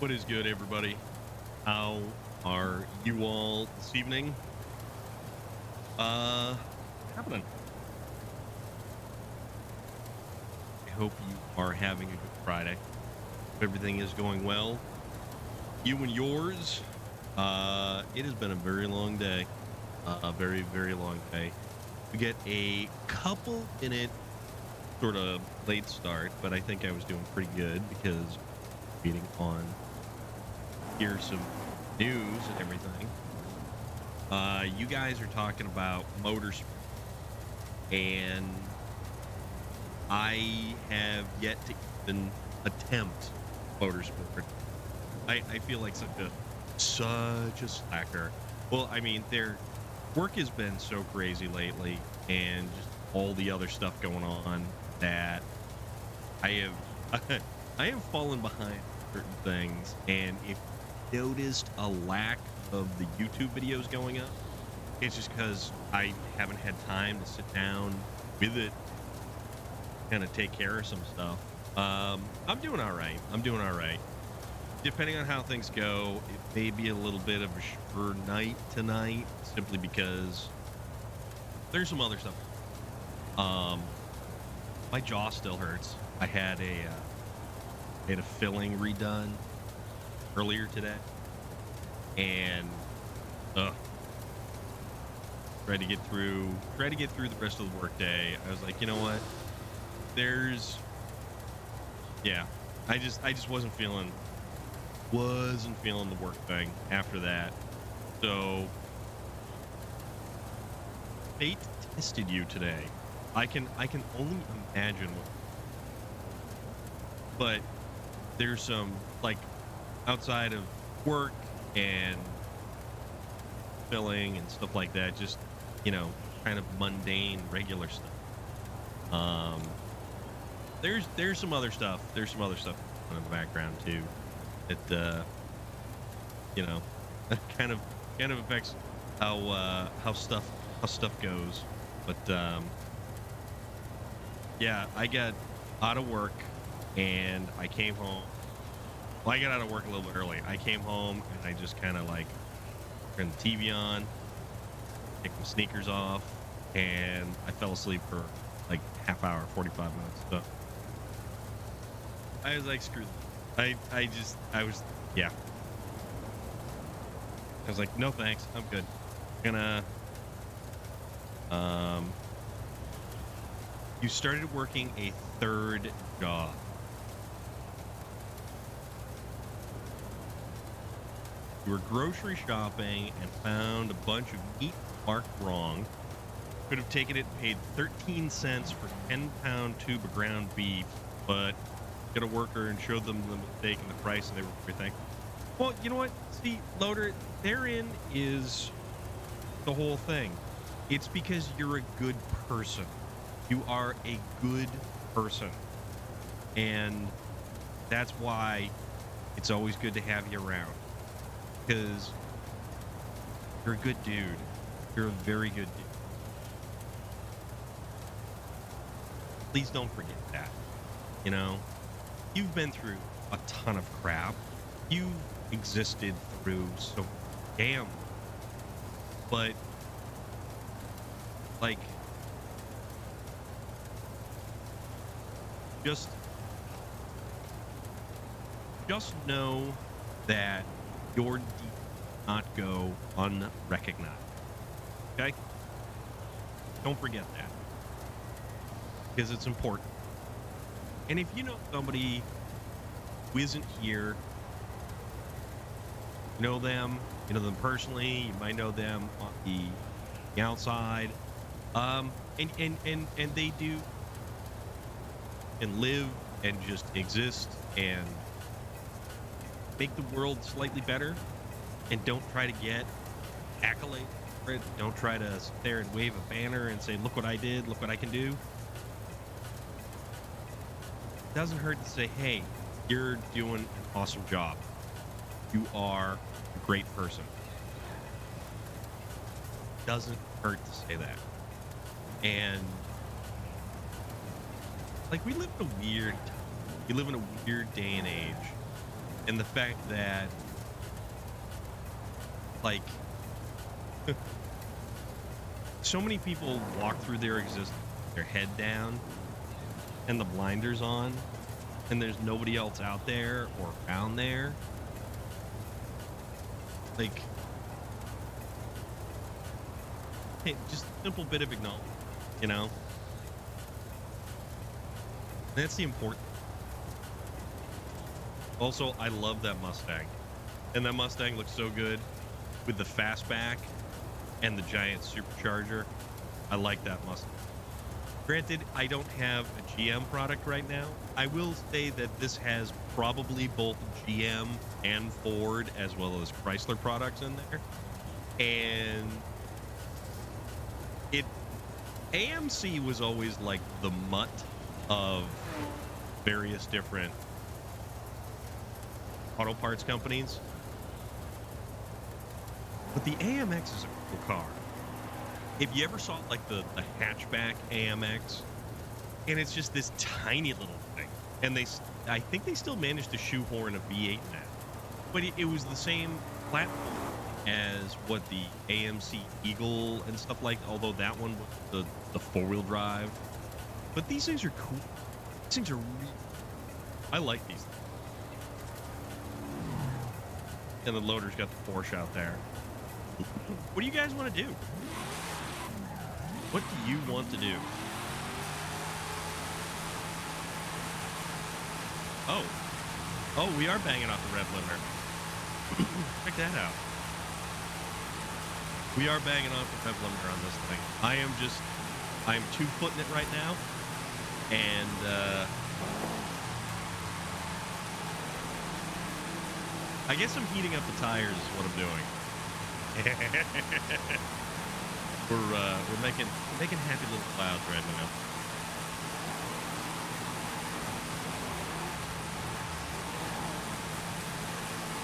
What is good, everybody? How are you all this evening? What's happening? I hope you are having a good Friday. Everything is going well. You and yours. It has been a very long day. A very, very long day. We get a couple minute sort of late start, but I think I was doing pretty good because reading on hear some news and everything. You guys are talking about motorsport, and I have yet to even attempt motorsport. I feel like such a slacker. Well, I mean, their work has been so crazy lately, and just all the other stuff going on that I have I have fallen behind certain things, and if you noticed a lack of the YouTube videos going up, it's just because I haven't had time to sit down with it, kind of take care of some stuff. I'm doing all right. I'm doing all right. Depending on how things go, it may be a little bit of a shorter night tonight, simply because there's some other stuff. Um, my jaw still hurts. I had a filling redone earlier today, and uh, try to get through the rest of the workday. I was like, you know what? There's yeah. I just wasn't feeling the work thing after that. So fate tested you today. I can only imagine but there's some, like, outside of work and filling and stuff like that, just, kind of mundane regular stuff. There's some other stuff. There's some other stuff in the background too that you know kind of affects how stuff goes. But yeah, I got out of work and I came home. Well, I got out of work a little bit early. I came home and I just kind of like turned the TV on, take my sneakers off, and I fell asleep for like half hour, 45 minutes. So I was like, screw this. I was, yeah. I was like, no thanks, I'm good. Gonna, you started working a third job. You were grocery shopping and found a bunch of meat marked wrong. Could have taken it and paid 13 cents for 10-pound tube of ground beef, but get a worker and showed them the mistake in the price, and they were very thankful. Well, you know what? See, Loader, therein is the whole thing. It's because you're a good person. You are a good person. And that's why it's always good to have you around. Because you're a good dude. You're a very good dude. Please don't forget that. You've been through a ton of crap. You've existed through so damn. But, like, just know that your deed will not go unrecognized. Okay? Don't forget that. Because it's important. And if you know somebody who isn't here, you know them personally, you might know them on the outside, and they do and live and just exist and make the world slightly better, and don't try to get accolades for it. Don't try to sit there and wave a banner and say, look what I did, look what I can do. It doesn't hurt to say, hey, you're doing an awesome job. You are a great person. Doesn't hurt to say that. And like, we live in a weird day and age And the fact that, like, so many people walk through their existence, their head down and the blinders on, and there's nobody else out there or around there. Like, hey, just a simple bit of acknowledgement, you know? That's the important. Also, I love that Mustang. And that Mustang looks so good with the fastback and the giant supercharger. I like that Mustang. Granted, I don't have a GM product right now. I will say that this has probably both GM and Ford as well as Chrysler products in there. And it AMC was always like the mutt of various different auto parts companies. But the AMX is a cool car. If you ever saw like the hatchback AMX, and it's just this tiny little thing, and I think they still managed to shoehorn a V8 in that, but it was the same platform as what the AMC Eagle and stuff like. Although that one was the 4-wheel drive, but these things are cool. These things are really, I like these things. And the loader's got the Porsche out there. What do you guys want to do? What do you want to do? Oh, we are banging off the rev limiter. Check that out. We are banging off the rev limiter on this thing. I'm 2-footing it right now. And, I guess I'm heating up the tires is what I'm doing. We're making happy little clouds right now.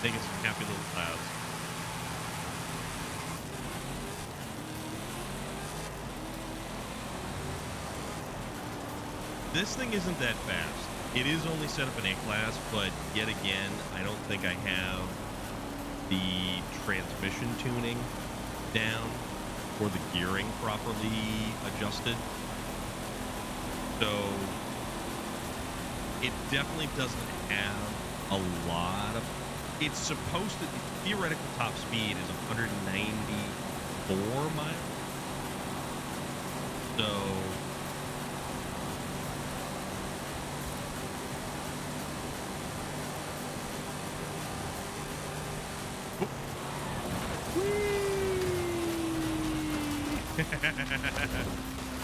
Making some happy little clouds. This thing isn't that fast. It is only set up in A-Class, but yet again, I don't think I have the transmission tuning down or the gearing properly adjusted. So it definitely doesn't have a lot of... It's supposed to... The theoretical top speed is 194 miles. So...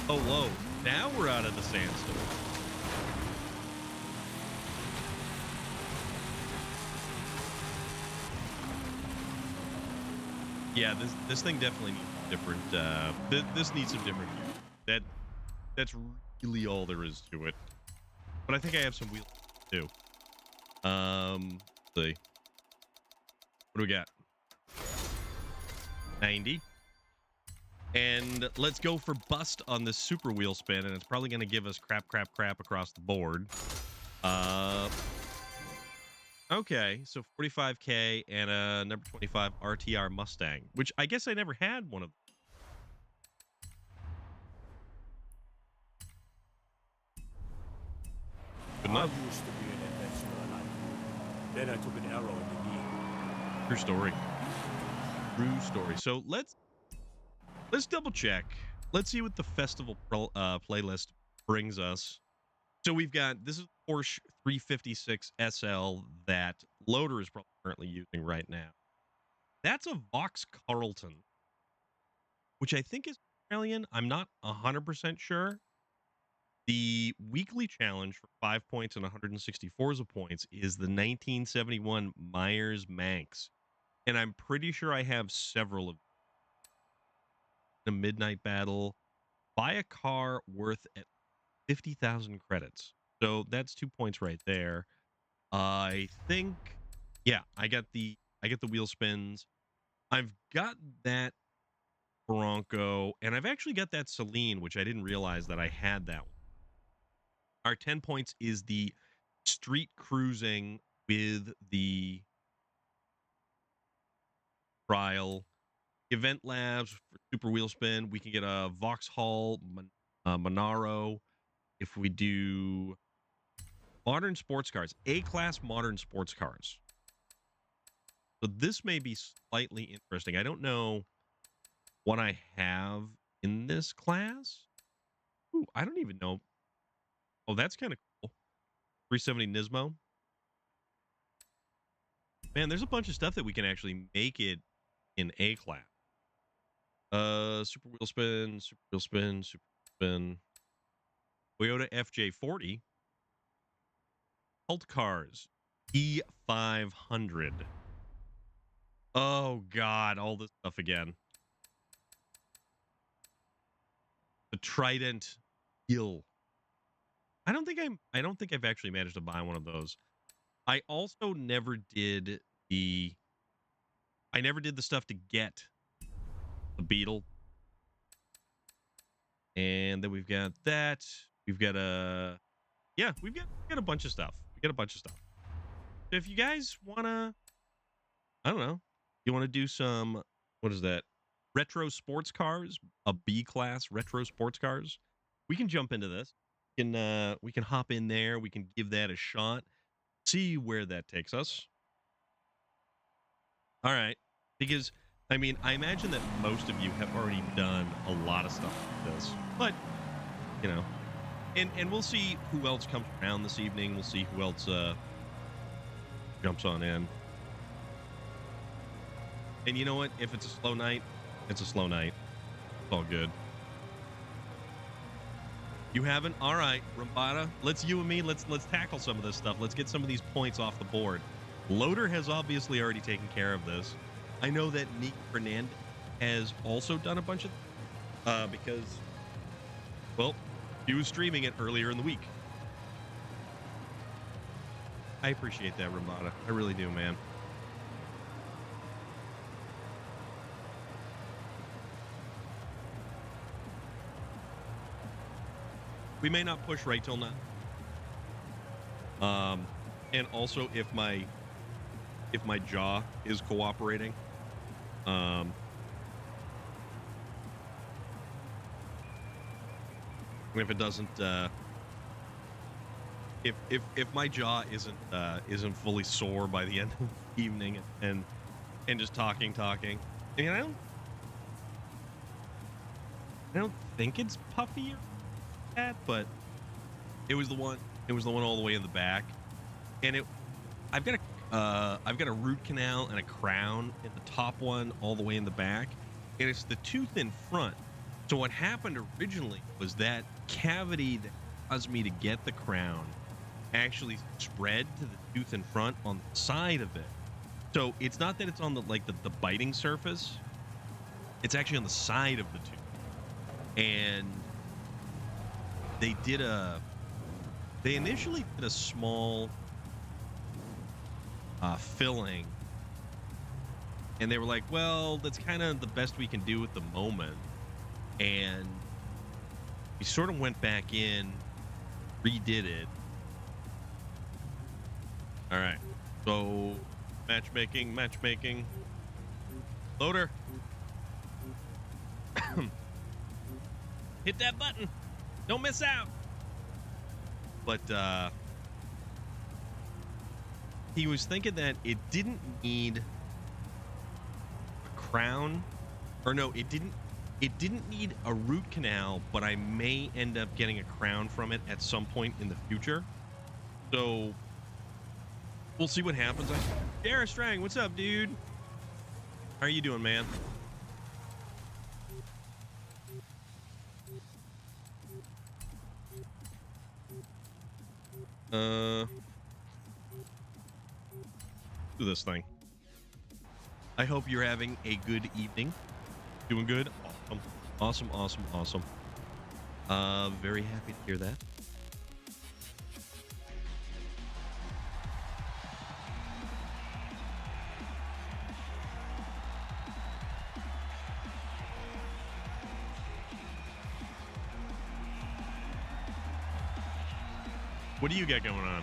Oh, whoa. Now we're out of the sandstorm. Yeah, this thing definitely needs different, this needs some different gear. That's really all there is to it. But I think I have some wheels too. Let's see. What do we got? 90. And let's go for bust on this super wheel spin, and it's probably going to give us crap across the board. Okay, so 45K and a number 25 RTR Mustang, which I guess I never had one of. Good enough. I used to be an adventurer. Then I took an arrow in the knee. True story. True story. So let's double check. Let's see what the festival playlist brings us. So we've got, this is Porsche 356 SL that Loader is probably currently using right now. That's a Vaux Carlton, which I think is Australian. I'm not 100% sure. The weekly challenge for 5 points and 164 of points is the 1971 Myers Manx. And I'm pretty sure I have several of the midnight battle. Buy a car worth at 50,000 credits. So that's 2 points right there. I think, yeah, I get the wheel spins. I've got that Bronco, and I've actually got that Celine, which I didn't realize that I had that one. Our 10 points is the street cruising with the trial event labs for super wheel spin. We can get a Vauxhall Monaro. If we do modern sports cars, A-class modern sports cars. So this may be slightly interesting. I don't know what I have in this class. Ooh, I don't even know. Oh, that's kind of cool. 370 Nismo. Man, there's a bunch of stuff that we can actually make it in A class. Super wheel spin, super wheel spin, super spin. Toyota FJ40. Cult cars. E500. Oh God, all this stuff again. The Trident Hill. I don't think I've actually managed to buy one of those. I also never did the stuff to get the Beetle. And then we've got that. We've got we've got a bunch of stuff. We got a bunch of stuff. So if you guys wanna, I don't know, you want to do some, what is that? Retro sports cars, a B class retro sports cars. We can jump into this. We can hop in there. We can give that a shot. See where that takes us. All right, because I mean, I imagine that most of you have already done a lot of stuff like this, but you know, and we'll see who else comes around this evening. We'll see who else jumps on in. And you know what? If it's a slow night, it's a slow night. It's all good. You haven't? All right, Rambada. Let's you and me. Let's tackle some of this stuff. Let's get some of these points off the board. Loader has obviously already taken care of this. I know that Nick Fernandez has also done a bunch of because, well, he was streaming it earlier in the week. I appreciate that, Rambada. I really do, man. We may not push right till now. And also if my jaw is cooperating, if it doesn't, if my jaw isn't fully sore by the end of the evening and just talking, I mean, I don't think it's puffy or that, but it was the one all the way in the back, and I've got a root canal and a crown in the top one all the way in the back, and it's the tooth in front. So what happened originally was that cavity that caused me to get the crown actually spread to the tooth in front on the side of it. So it's not that it's on the biting surface, it's actually on the side of the tooth. And they initially did a small filling, and they were like, well, that's kind of the best we can do at the moment. And we sort of went back in, redid it. All right, so matchmaking. Loader. Hit that button. Don't miss out. But he was thinking that it didn't need a crown, or no, it didn't need a root canal, but I may end up getting a crown from it at some point in the future. So we'll see what happens. Jared Strang, what's up, dude? How are you doing, man? Do this thing. I hope you're having a good evening. Doing good? Awesome. Very happy to hear that. What do you got going on?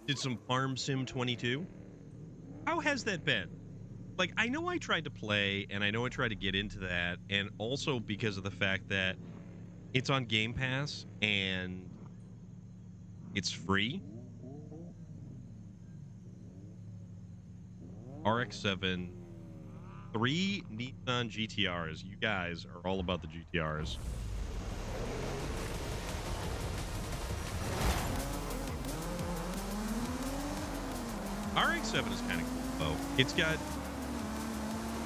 Did some Farm Sim 22. How has that been? Like, I know I tried to play, and I know I tried to get into that, and also because of the fact that it's on Game Pass and it's free. RX-7, 3 Nissan GTRs. You guys are all about the GTRs. RX-7 is kind of cool, though. It's got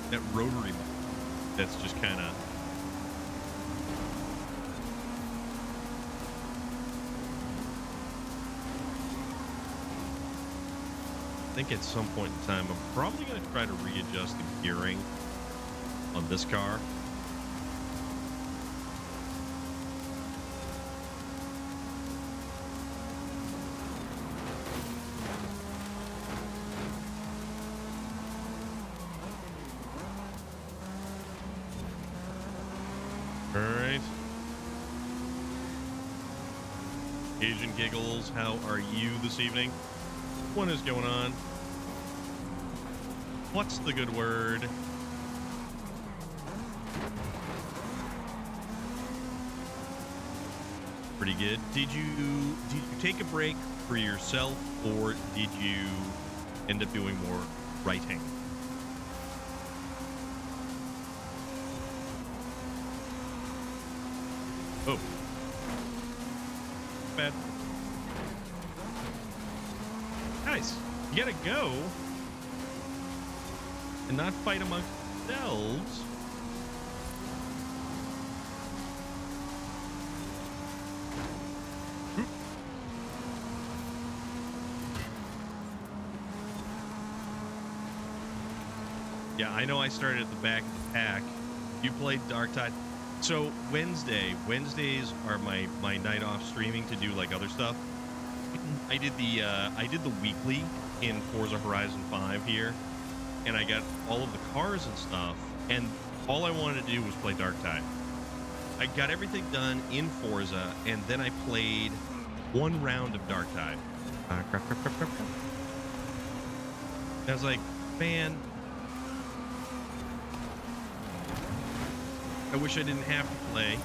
that rotary motor that's just kind of... I think at some point in time, I'm probably going to try to readjust the gearing on this car. All right. Asian Giggles, how are you this evening? What is going on? What's the good word? Pretty good. Did you take a break for yourself, or did you end up doing more writing? Oh. Bad. Nice. You gotta go and not fight amongst themselves. Yeah, I know I started at the back of the pack. You played Dark Tide. So Wednesdays are my night off streaming to do like other stuff. I did the weekly in Forza Horizon 5 here, and I got all of the cars and stuff, and all I wanted to do was play Dark Tide. I got everything done in Forza, and then I played one round of Dark Tide. I was like, man, I wish I didn't have to play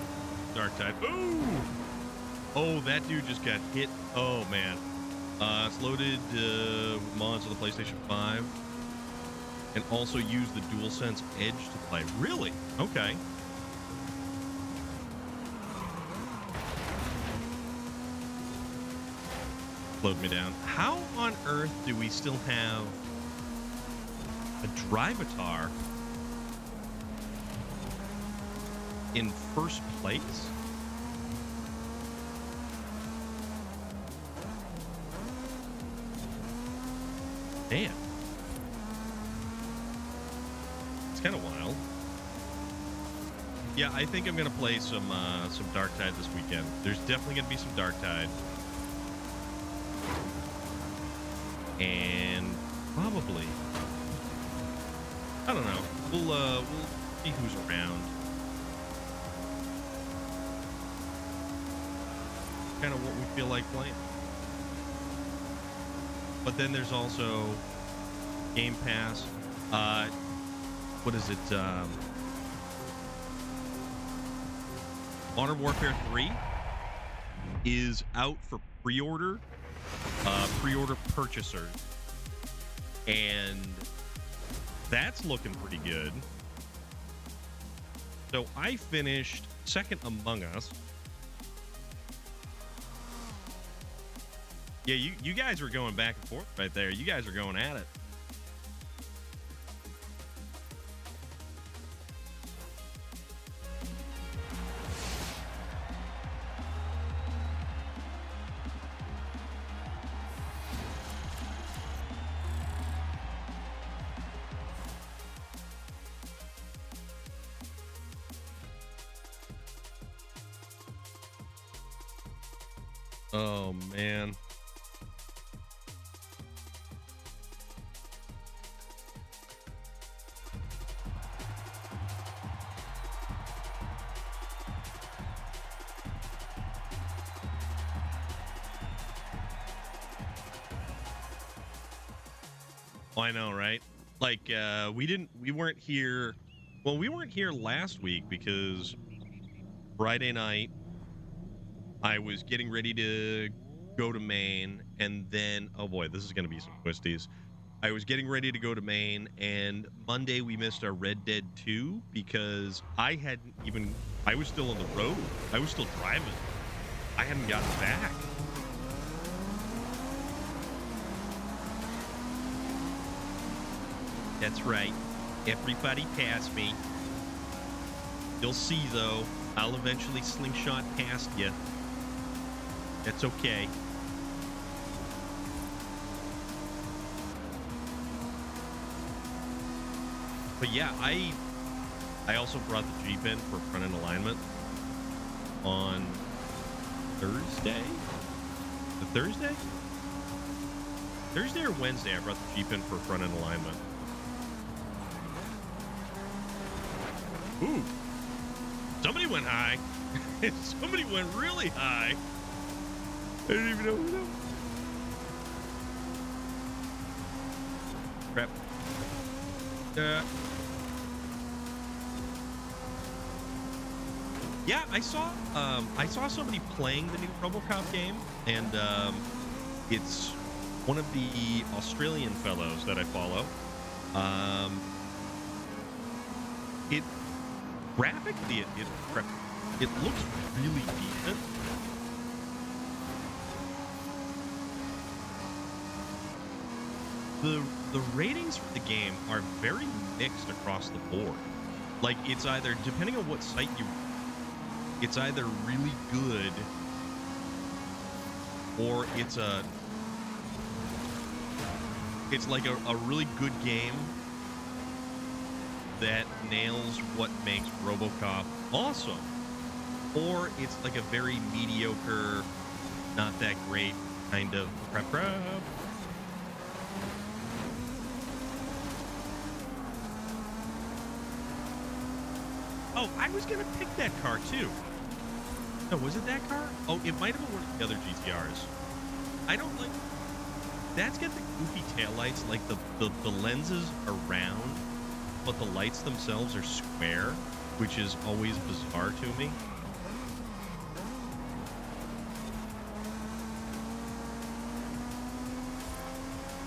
Dark Tide. Ooh! Oh, that dude just got hit. Oh, man. It's loaded with mods on the PlayStation 5. And also use the DualSense Edge to play. Really? Okay. Slowed me down. How on earth do we still have a Drivatar in first place? Damn. It's kind of wild. Yeah, I think I'm going to play some Dark Tide this weekend. There's definitely going to be some Dark Tide. And probably, I don't know. We'll see who's around. Kind of what we feel like playing. But then there's also Game Pass. What is it? Modern Warfare 3 is out for pre-order. Pre-order purchasers. And that's looking pretty good. So I finished second Among Us. Yeah, you guys were going back and forth right there. You guys are going at it. Oh, man. Oh, I know, right? Like, we weren't here. Well, we weren't here last week because Friday night I was getting ready to go to Maine, and then, oh boy, this is going to be some twisties. I was getting ready to go to Maine, and Monday we missed our Red Dead 2 because I was still on the road. I was still driving. I hadn't gotten back. That's right. Everybody passed me. You'll see, though. I'll eventually slingshot past you. That's okay. But yeah, I also brought the Jeep in for front end alignment on Thursday. The Thursday? Thursday or Wednesday, I brought the Jeep in for front end alignment. Ooh. Somebody went high. Somebody went really high. I didn't even know who that was. Crap. Yeah, I saw somebody playing the new RoboCop game, and it's one of the Australian fellows that I follow. Graphically, it looks really decent. The ratings for the game are very mixed across the board. Like, it's either, depending on what site it's either really good or it's like a really good game that nails what makes RoboCop awesome, or it's like a very mediocre, not that great kind of crap. Oh, I was gonna pick that car too. No, was it that car? Oh, it might have been one of the other GTRs. I don't like. That's got the goofy taillights, like the lenses are round, but the lights themselves are square, which is always bizarre to me.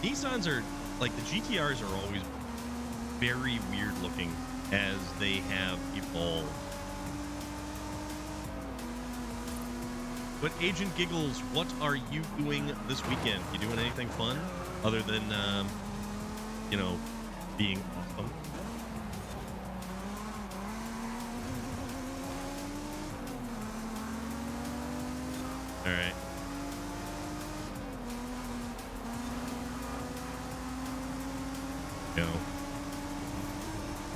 Nissans are, like, the GTRs are always very weird looking as they have evolved. But Agent Giggles, what are you doing this weekend? You doing anything fun other than, being awesome? All right. Go.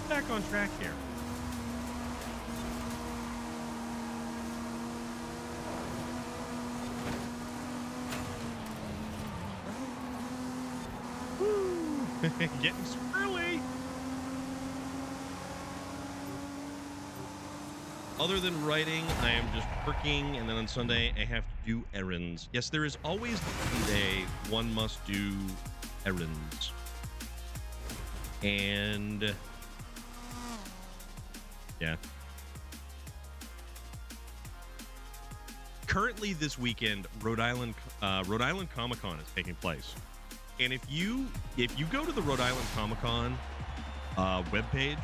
Back on track here. Woo! Getting squirrely. Other than writing, I am just working, and then on Sunday I have to do errands. Yes, there is always one day one must do errands. And yeah. Currently this weekend, Rhode Island Comic-Con is taking place. And if you go to the Rhode Island Comic-Con webpage,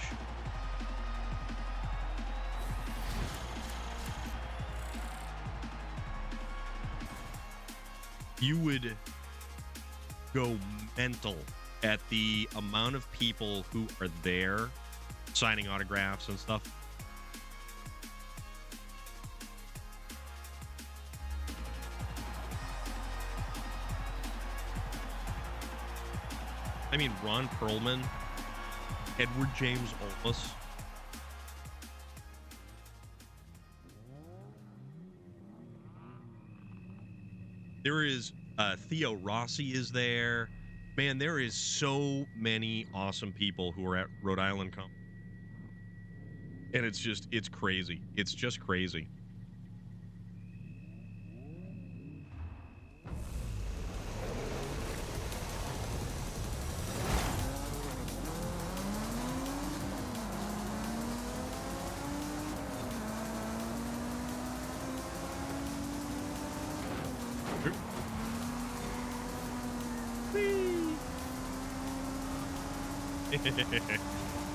you would go mental at the amount of people who are there signing autographs and stuff. I mean, Ron Perlman, Edward James Olmos. There is Theo Rossi is there. Man, there is so many awesome people who are at Rhode Island Comic. And it's crazy. It's just crazy.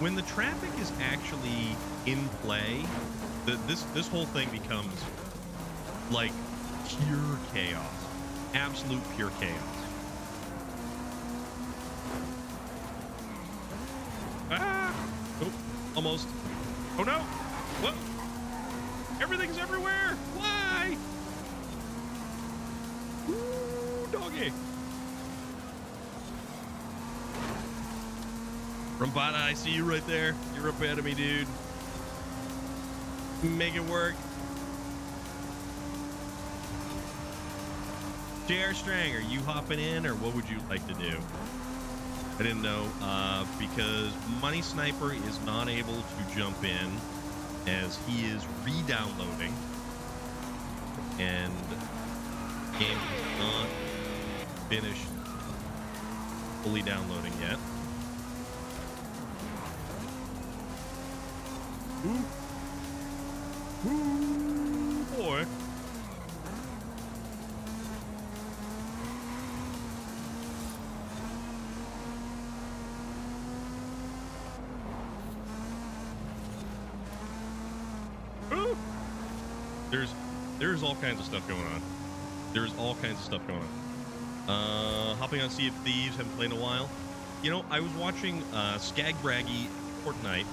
When the traffic is actually in play, this whole thing becomes like pure chaos, absolute pure chaos. Ah! Oh, almost. Oh no! What? Everything's everywhere! Why? Ooh, doggy! Rumbada, I see you right there. You're up ahead of me, dude. Make it work. JR Strang, are you hopping in, or what would you like to do? I didn't know, because Money Sniper is not able to jump in as he is re-downloading, and the game is not finished fully downloading yet. Ooh. Ooh, boy. Ooh. There's all kinds of stuff going on. There's all kinds of stuff going on. Hopping on Sea of Thieves, haven't played in a while. You know, I was watching Skag Braggy Fortnite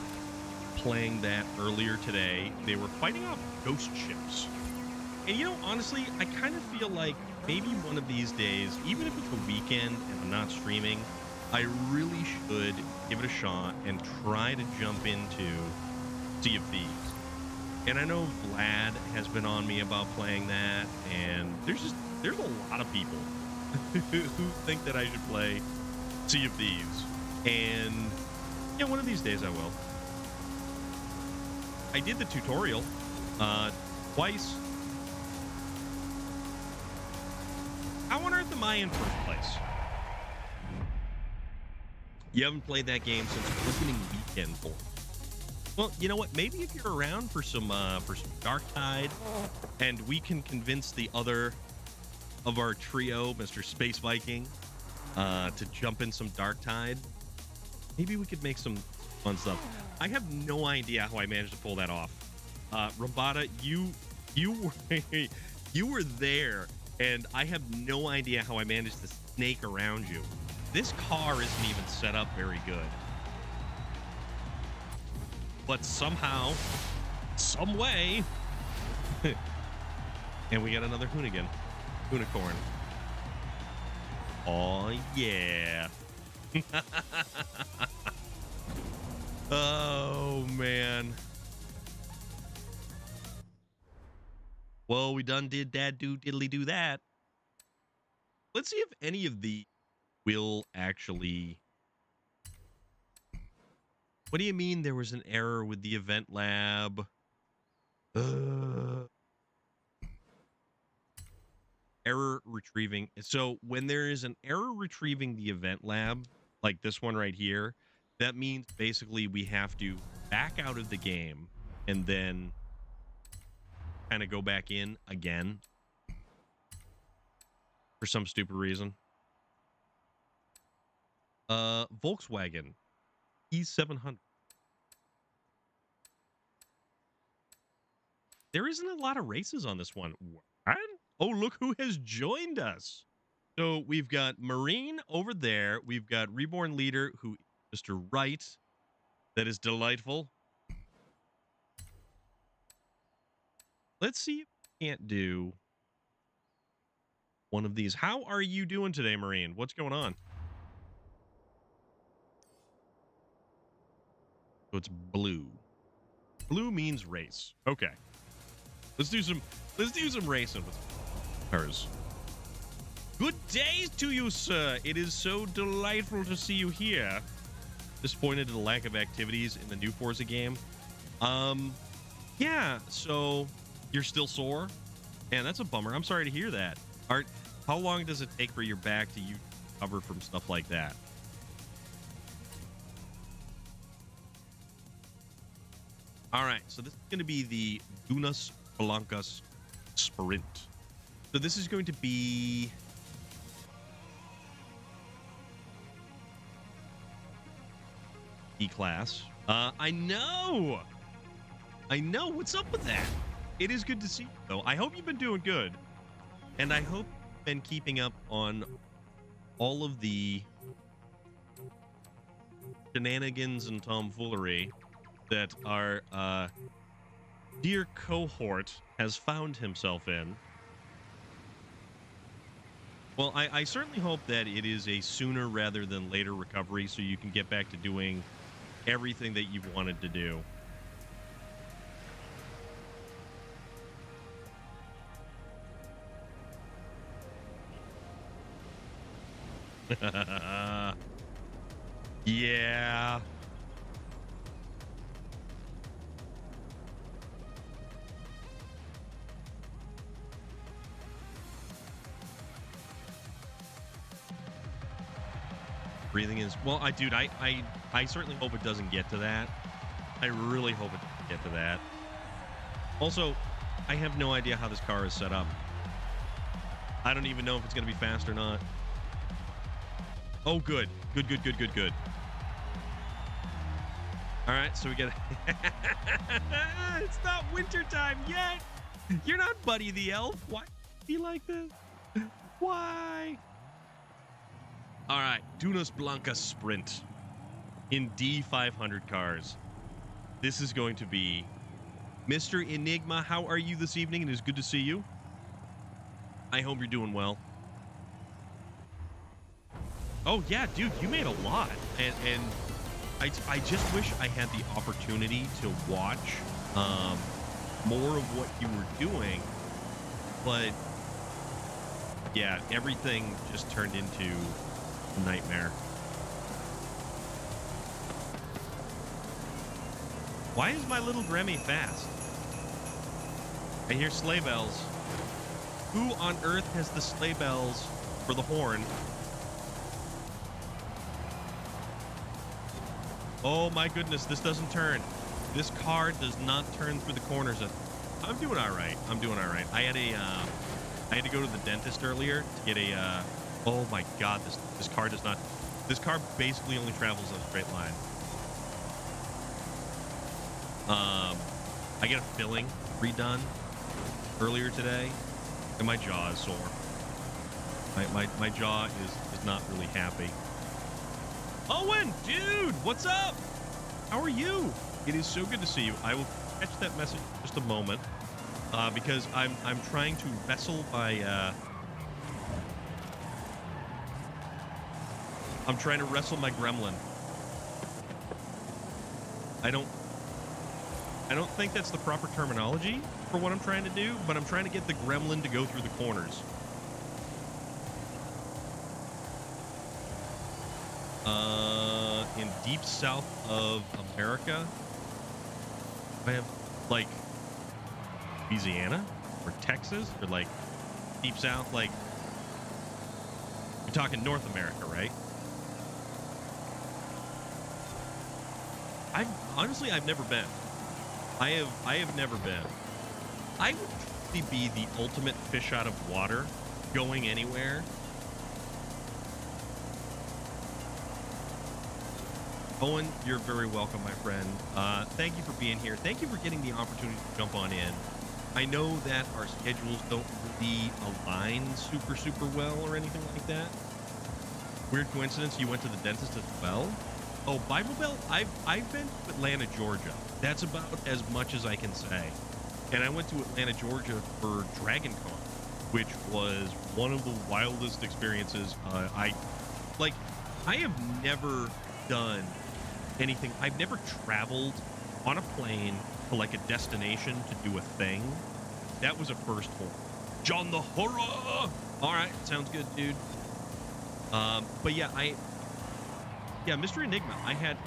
playing that earlier today. They were fighting off ghost ships. And you know, honestly, I kind of feel like maybe one of these days, even if it's a weekend and I'm not streaming, I really should give it a shot and try to jump into Sea of Thieves. And I know Vlad has been on me about playing that, and there's a lot of people who think that I should play Sea of Thieves. And yeah, one of these days I will. I did the tutorial twice. How on earth am I in first place? You haven't played that game since opening weekend for. Well, you know what? Maybe if you're around for some Dark Tide, and we can convince the other of our trio, Mr. Space Viking, to jump in some Dark Tide, maybe we could make some fun stuff. I have no idea how I managed to pull that off. Rambada, you were there, and I have no idea how I managed to snake around you. This car isn't even set up very good. But somehow, some way, and we got another Hoonigan. Hoonicorn. Oh, yeah. Oh, man. Well, we done did that, diddly do that. Let's see if any of these will actually... What do you mean there was an error with the event lab? Error retrieving. So when there is an error retrieving the event lab, like this one right here, that means basically we have to back out of the game and then kind of go back in again for some stupid reason. Volkswagen E700. There isn't a lot of races on this one. What? Oh, look who has joined us. So we've got Marine over there. We've got Reborn Leader, who is Mr. Wright. That is delightful. Let's see if we can't do one of these. How are you doing today, Marine? What's going on? So it's blue. Blue means race. Okay. Let's do some racing with hers. Good day to you, sir. It is so delightful to see you here. Disappointed at the lack of activities in the new Forza game. Yeah, so you're still sore? Man, that's a bummer. I'm sorry to hear that. How long does it take for your back to recover from stuff like that? All right, so this is going to be the Dunas Blancas Sprint. So this is going to be... E-Class. I know. What's up with that? It is good to see you, though. I hope you've been doing good. And I hope you've been keeping up on all of the shenanigans and tomfoolery that our dear cohort has found himself in. Well, I certainly hope that it is a sooner rather than later recovery so you can get back to doing everything that you've wanted to do. Yeah. Breathing is well. I certainly hope it doesn't get to that. I really hope it doesn't get to that. Also, I have no idea how this car is set up. I don't even know if it's going to be fast or not. Oh, good. Good. All right, so we get... It's not wintertime yet. You're not Buddy the Elf. Why be like this? Why? All right, Dunas Blancas Sprint in D500 cars. This is going to be Mr. Enigma. How are you this evening? It is good to see you. I hope you're doing well. Oh, yeah, dude, you made a lot. And I just wish I had the opportunity to watch more of what you were doing. But, yeah, everything just turned into a nightmare. Why is my little Grammy fast? I hear sleigh bells. Who on earth has the sleigh bells for the horn? Oh my goodness, this doesn't turn. This car does not turn through the corners. I'm doing all right. I had to go to the dentist earlier to get a oh my god, this car does not. This car basically only travels in a straight line. I get a filling redone earlier today, and my jaw is sore. My jaw is not really happy. Owen, dude, what's up? How are you? It is so good to see you. I will catch that message in just a moment, because I'm trying to wrestle my I'm trying to wrestle my gremlin. I don't think that's the proper terminology for what I'm trying to do, but I'm trying to get the gremlin to go through the corners. In deep south of America, I have like Louisiana or Texas or like deep south, like you're talking North America, right? I've never been. I have never been. I would probably be the ultimate fish out of water, going anywhere. Owen, you're very welcome, my friend. Thank you for being here. Thank you for getting the opportunity to jump on in. I know that our schedules don't really align super well or anything like that. Weird coincidence, you went to the dentist as well. Oh, Bible Belt? I've been to Atlanta, Georgia. That's about as much as I can say. And I went to Atlanta, Georgia for Dragon Con, which was one of the wildest experiences. I have never done anything. I've never traveled on a plane to like a destination to do a thing. That was a first for me. John the Horror! All right, sounds good, dude. But yeah, Mr. Enigma. I had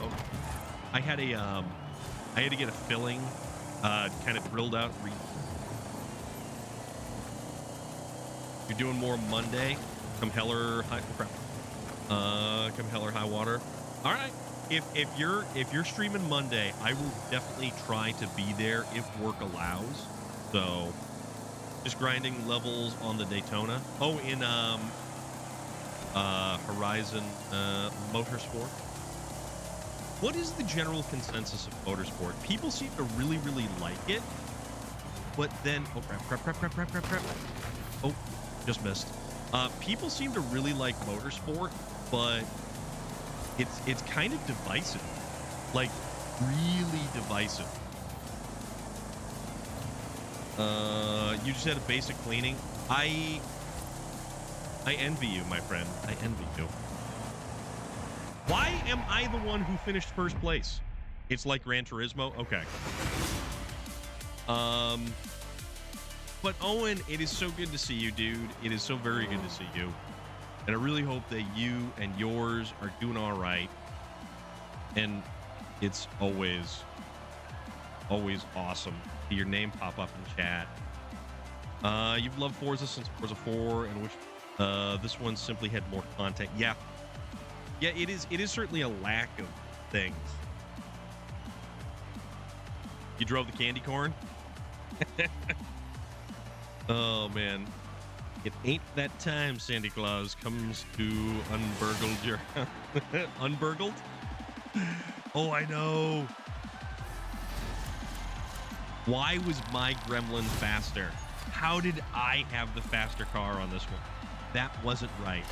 to get a filling, kind of drilled out. You're doing more Monday. Come hell or high water. All right. If you're streaming Monday, I will definitely try to be there if work allows. So, just grinding levels on the Daytona. Oh, in Horizon Motorsport. What is the general consensus of motorsport? People seem to really, really like it, but then oh crap. Oh, just missed. People seem to really like motorsport, but it's kind of divisive, like really divisive. You just had a basic cleaning. I envy you, my friend. I envy you. Why am I the one who finished first place? It's like Gran Turismo? Okay. But Owen, it is so good to see you, dude. It is so very good to see you. And I really hope that you and yours are doing all right. And it's always awesome to see your name pop up in chat. You've loved Forza since Forza 4, and which this one simply had more content. Yeah, it is certainly a lack of things. You drove the candy corn? Oh man, it ain't that time Santa Claus comes to unburgled your unburgled. Oh, I know. Why was my gremlin faster? How did I have the faster car on this one? That wasn't right.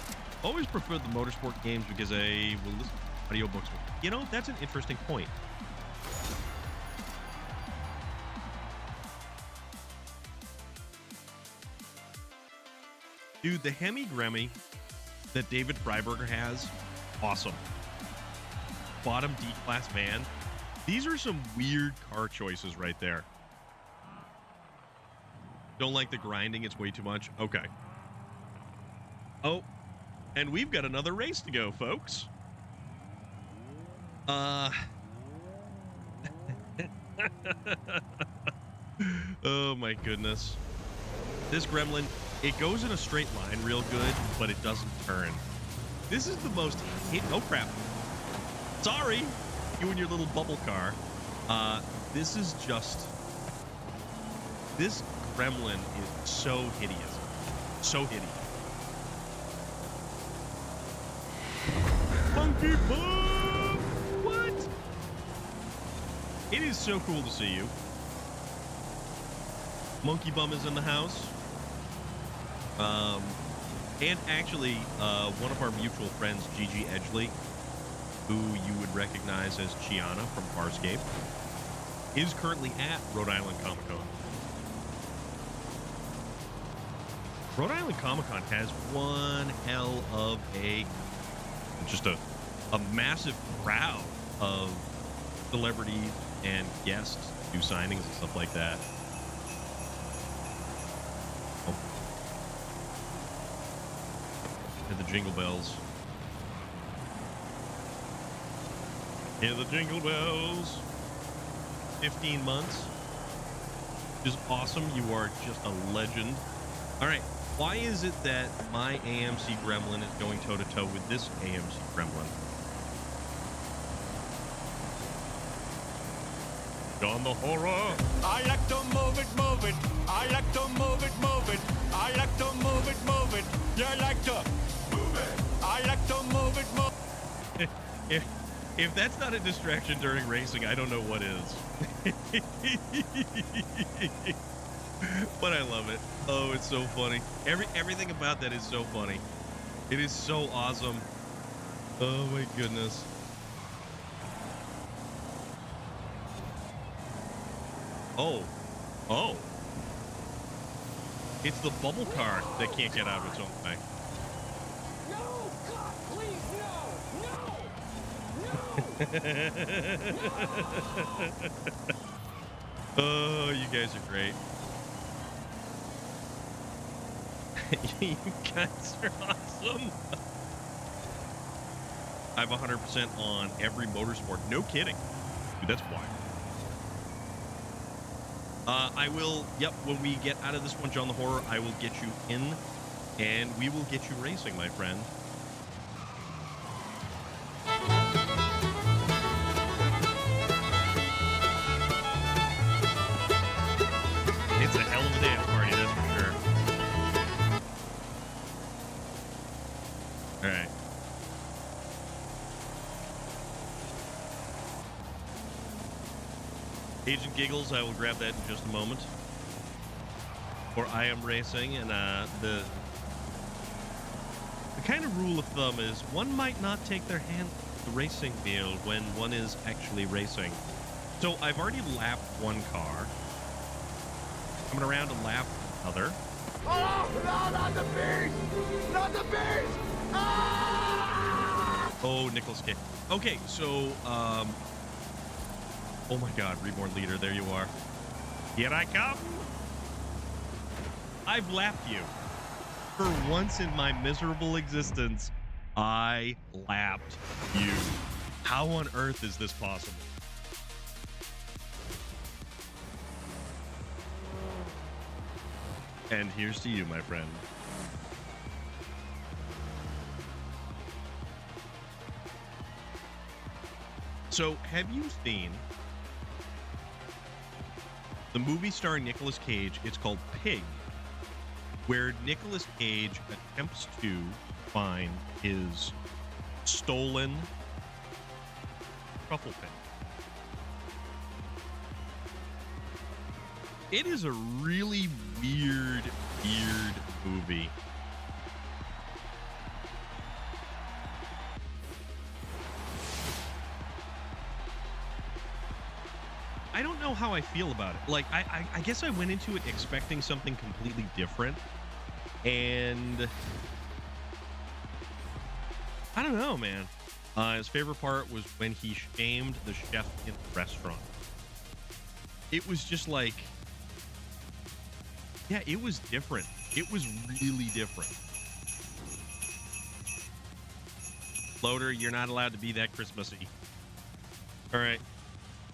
Always preferred the motorsport games because I will listen to audiobooks. You know, that's an interesting point. Dude, the Hemi Gremmy that David Freiberger has, awesome. Bottom D-Class van. These are some weird car choices right there. Don't like the grinding, it's way too much. Okay. Oh, and we've got another race to go, folks. Oh my goodness. This gremlin, it goes in a straight line real good, but it doesn't turn. This is the most oh crap. Sorry, you and your little bubble car. This is just, this gremlin is so hideous. So hideous. Monkey Bum! What? It is so cool to see you. Monkey Bum is in the house. And actually, one of our mutual friends, Gigi Edgley, who you would recognize as Chiana from Farscape, is currently at Rhode Island Comic Con. Rhode Island Comic Con has one hell of just a massive crowd of celebrities and guests do signings and stuff like that. Oh. And the jingle bells. Hear the jingle bells. 15 months. Is awesome. You are just a legend. All right. Why is it that my AMC Gremlin is going toe-to-toe with this AMC Gremlin? John the Horror. I like to move it, move it. I like to move it, move it. I like to move it, move it. You like to move it. I like to move it, move it. If that's not a distraction during racing, I don't know what is. But I love it. Oh, it's so funny. Everything about that is so funny. It is so awesome. Oh my goodness. Oh. It's the bubble car that can't get out of its own way. No, God, please, no. Oh, you guys are great. You guys are awesome. I have 100% on every motorsport. No kidding. Dude, that's wild. I will, yep, when we get out of this one, John the Horror, I will get you in, and we will get you racing, my friend. It's a hell of a dance party, that's for sure. All right. Agent Giggles, I will grab that in just a moment. For I am racing, and the kind of rule of thumb is one might not take their hand off the racing wheel when one is actually racing. So I've already lapped one car. Coming around to lap another. Oh, no, not the beast! Not the beast! Ah! Oh, Nicholas Cage. Okay, so, oh my God, Reborn Leader, there you are. Here I come. I've lapped you. For once in my miserable existence, I lapped you. How on earth is this possible? And here's to you, my friend. So, have you seen the movie starring Nicolas Cage? It's called Pig, where Nicolas Cage attempts to find his stolen truffle pig. It is a really weird movie. I don't know how I feel about it. Like, I guess I went into it expecting something completely different. And I don't know, man. His favorite part was when he shamed the chef in the restaurant. It was just like, yeah, it was different. It was really different. Loader, you're not allowed to be that Christmassy. All right.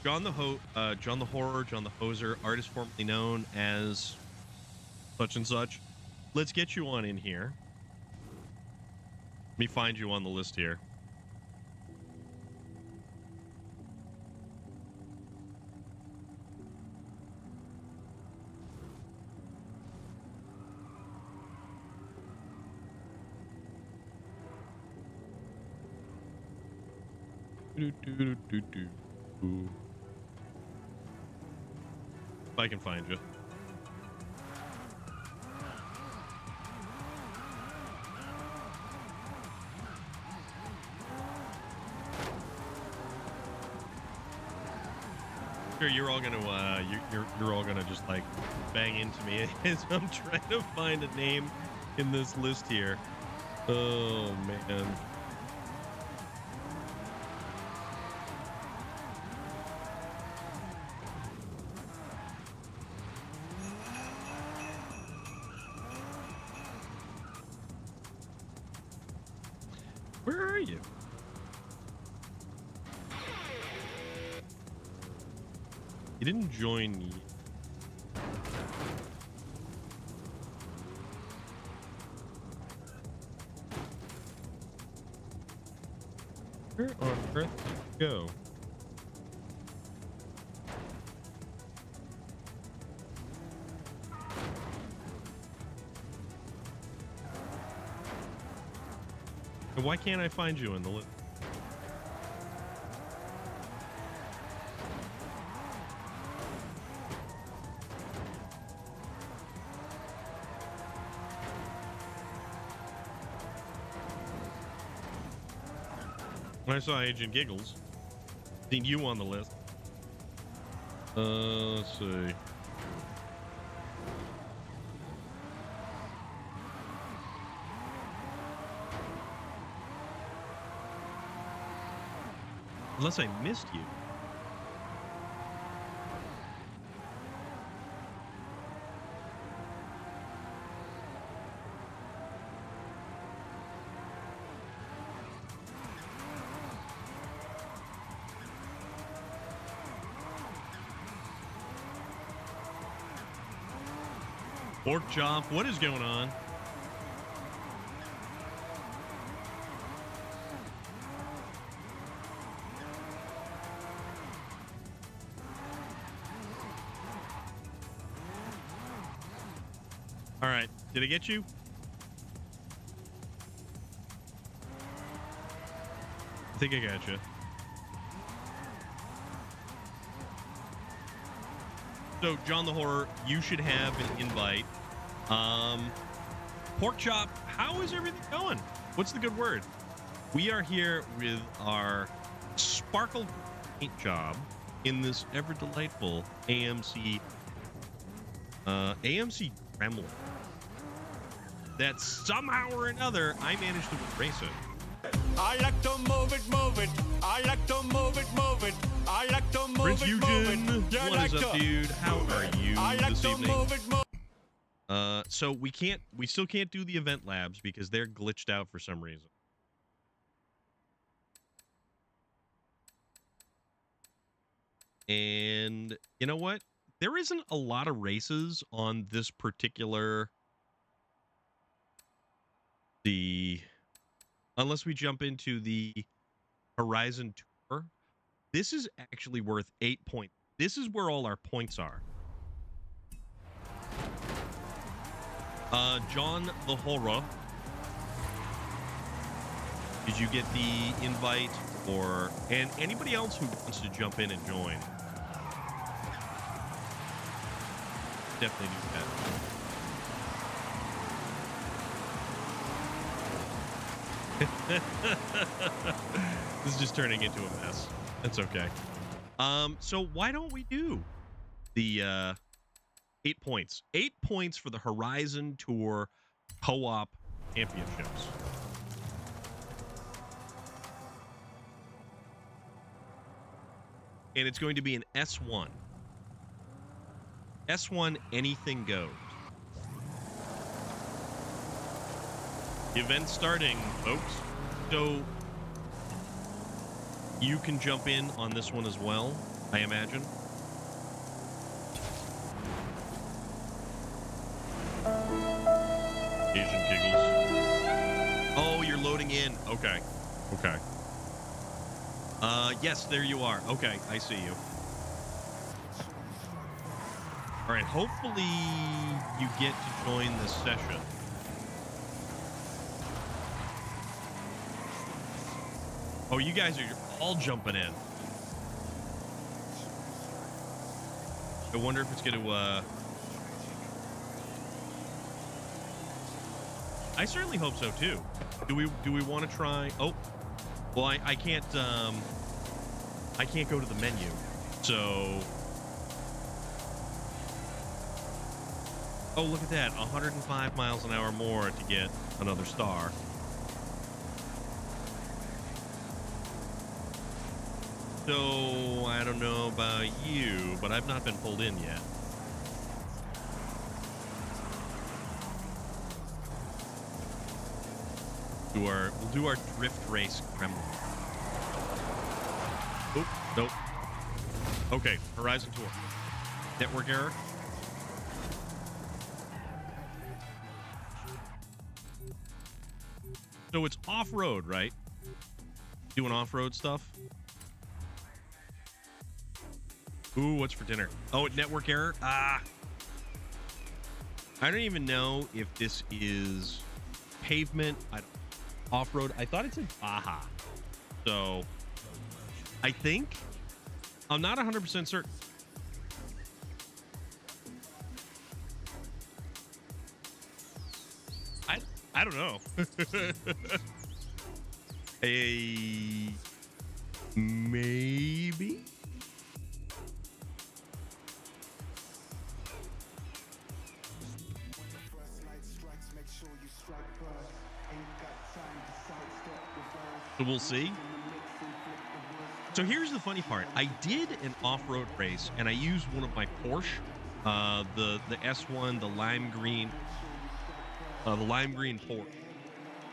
John the Horror, John the Hoser, artist formerly known as such and such. Let's get you on in here. Let me find you on the list here. If I can find you. Sure, you're all gonna you're all gonna just like bang into me as I'm trying to find a name in this list here. Oh man. Where are you? You didn't join me. Where on earth did you go? And why can't I find you in the list? When I saw Agent Giggles, seen you on the list. Let's see. Unless I missed you. Pork chop, what is going on? All right, did I get you? I think I got you. So, John the Horror, you should have an invite. Pork Chop, how is everything going? What's the good word? We are here with our sparkle paint job in this ever delightful AMC Gremlin that somehow or another I managed to race it. I like to move it, move it. I like to move it, move it. I like to move Prince it, Eugen, move it. Yeah, what is up, dude? How are you I like this to evening? move it, move. So we still can't do the event labs because they're glitched out for some reason. And you know what? There isn't a lot of races on this particular unless we jump into the Horizon Tour. This is actually worth 8 points. This is where all our points are. John the Horror, did you get the invite? And anybody else who wants to jump in and join, definitely do that. This is just turning into a mess. That's okay. So why don't we do the 8 points? 8 points for the Horizon Tour Co-op Championships. And it's going to be an S1. S1, anything goes. Event starting, folks. So you can jump in on this one as well, I imagine. Asian giggles. Oh, you're loading in. Okay. Okay. Yes, there you are. Okay, I see you. All right, hopefully you get to join this session. Oh, you guys are all jumping in. I wonder if it's going to, I certainly hope so too. Do we want to try? Oh, well, I can't go to the menu. So, oh, look at that. 105 miles an hour more to get another star. So, I don't know about you, but I've not been pulled in yet. We'll do our drift race gremlin. Oop, nope. Okay, Horizon Tour. Network error. So it's off-road, right? Doing off-road stuff. Ooh, what's for dinner? Oh, network error? Ah. I don't even know if this is pavement. Off-road. I thought it said Baja. So, I think. I'm not 100% certain. I don't know. Maybe. So we'll see. So here's the funny part. I did an off-road race, and I used one of my Porsche, the S1, the lime green Porsche,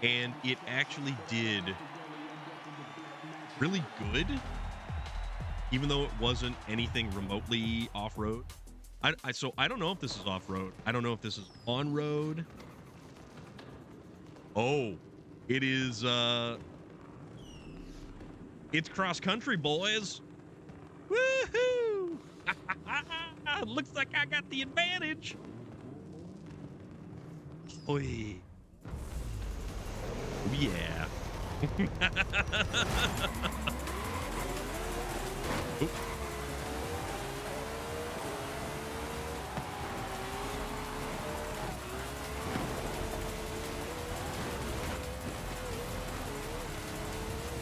and it actually did really good, even though it wasn't anything remotely off-road. So I don't know if this is off-road. I don't know if this is on-road. Oh, it is. It's cross-country, boys. Woohoo! Looks like I got the advantage. Oi. Oh, yeah.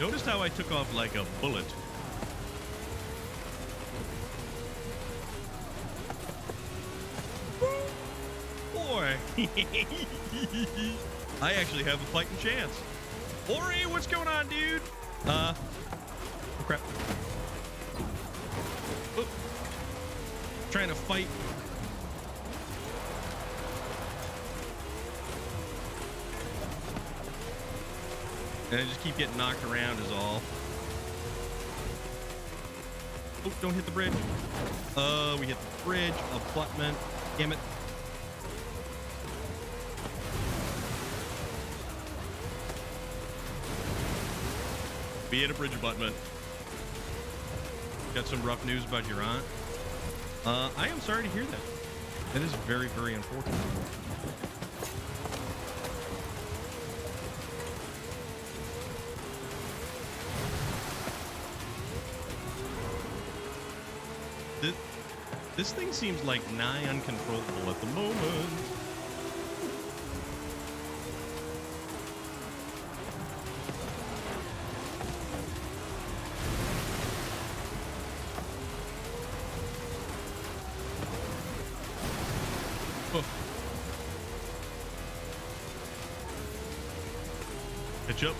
Noticed how I took off like a bullet. Boy. I actually have a fighting chance. Ori, what's going on, dude? Oh, crap. Oh. Trying to fight. And I just keep getting knocked around is all. Oh, don't hit the bridge. We hit the bridge. Abutment. Damn it. We hit a bridge abutment. Got some rough news about your aunt. I am sorry to hear that. That is very, very unfortunate. This thing seems like nigh uncontrollable at the moment. Oh. Ketchup.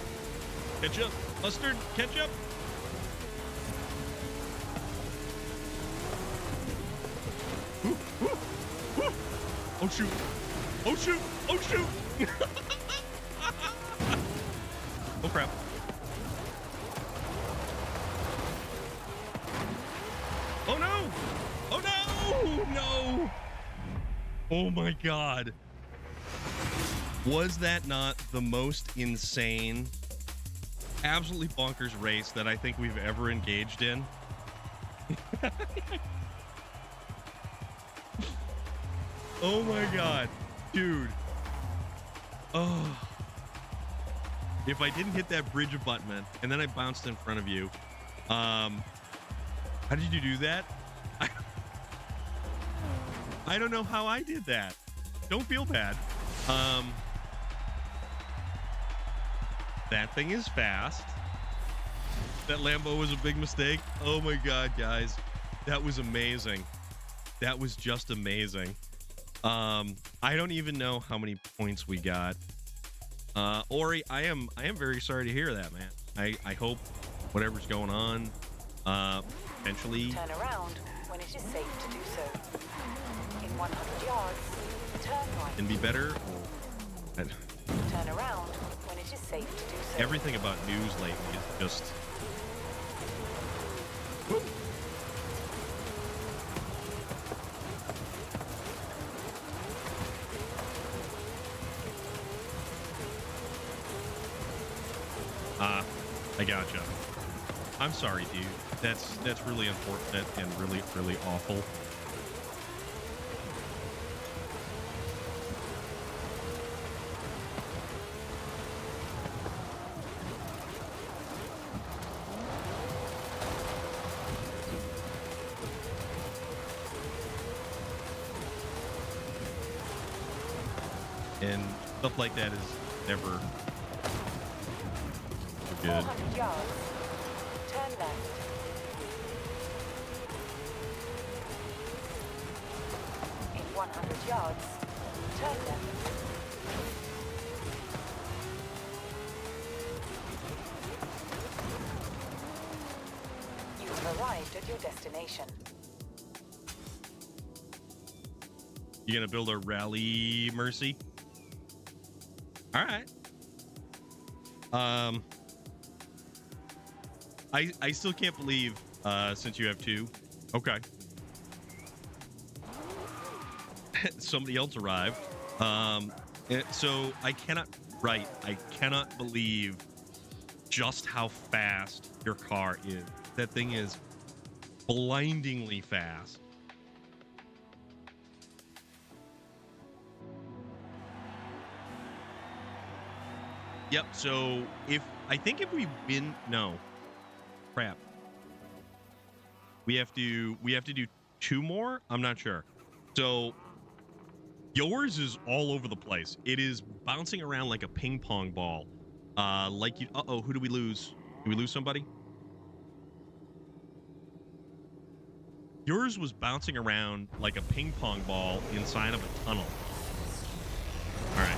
Ketchup. Mustard. Ketchup. Oh shoot! Oh shoot! Oh shoot! Oh crap! Oh no! Oh no! No! Oh my god! Was that not the most insane, absolutely bonkers race that I think we've ever engaged in? Oh my god, dude. Oh. If I didn't hit that bridge abutment and then I bounced in front of you, how did you do that? I don't know how I did that. Don't feel bad. That thing is fast. That Lambo was a big mistake. Oh my god, guys. That was amazing. That was just amazing. I don't even know how many points we got. Ori, I am very sorry to hear that, man. I hope whatever's going on, eventually Turn around when it is safe to do so. In 100 yards, turn right. can be better. Turn around when it is safe to do so. Everything about news lately is just. I gotcha. I'm sorry, dude. That's really unfortunate and really, really awful. And stuff like that is never good. 400 yards. Turn left. In 100 yards, turn left. You have arrived at your destination. You gonna build a rally, Mercy? All right. I still can't believe since you have two. Okay. Somebody else arrived. So I cannot believe just how fast your car is. That thing is blindingly fast. Yep. So if we win, no, crap. We have to do two more. I'm not sure. So yours is all over the place. It is bouncing around like a ping pong ball. Like you. Uh-oh, who do we lose? Did we lose somebody? Yours was bouncing around like a ping pong ball inside of a tunnel. All right.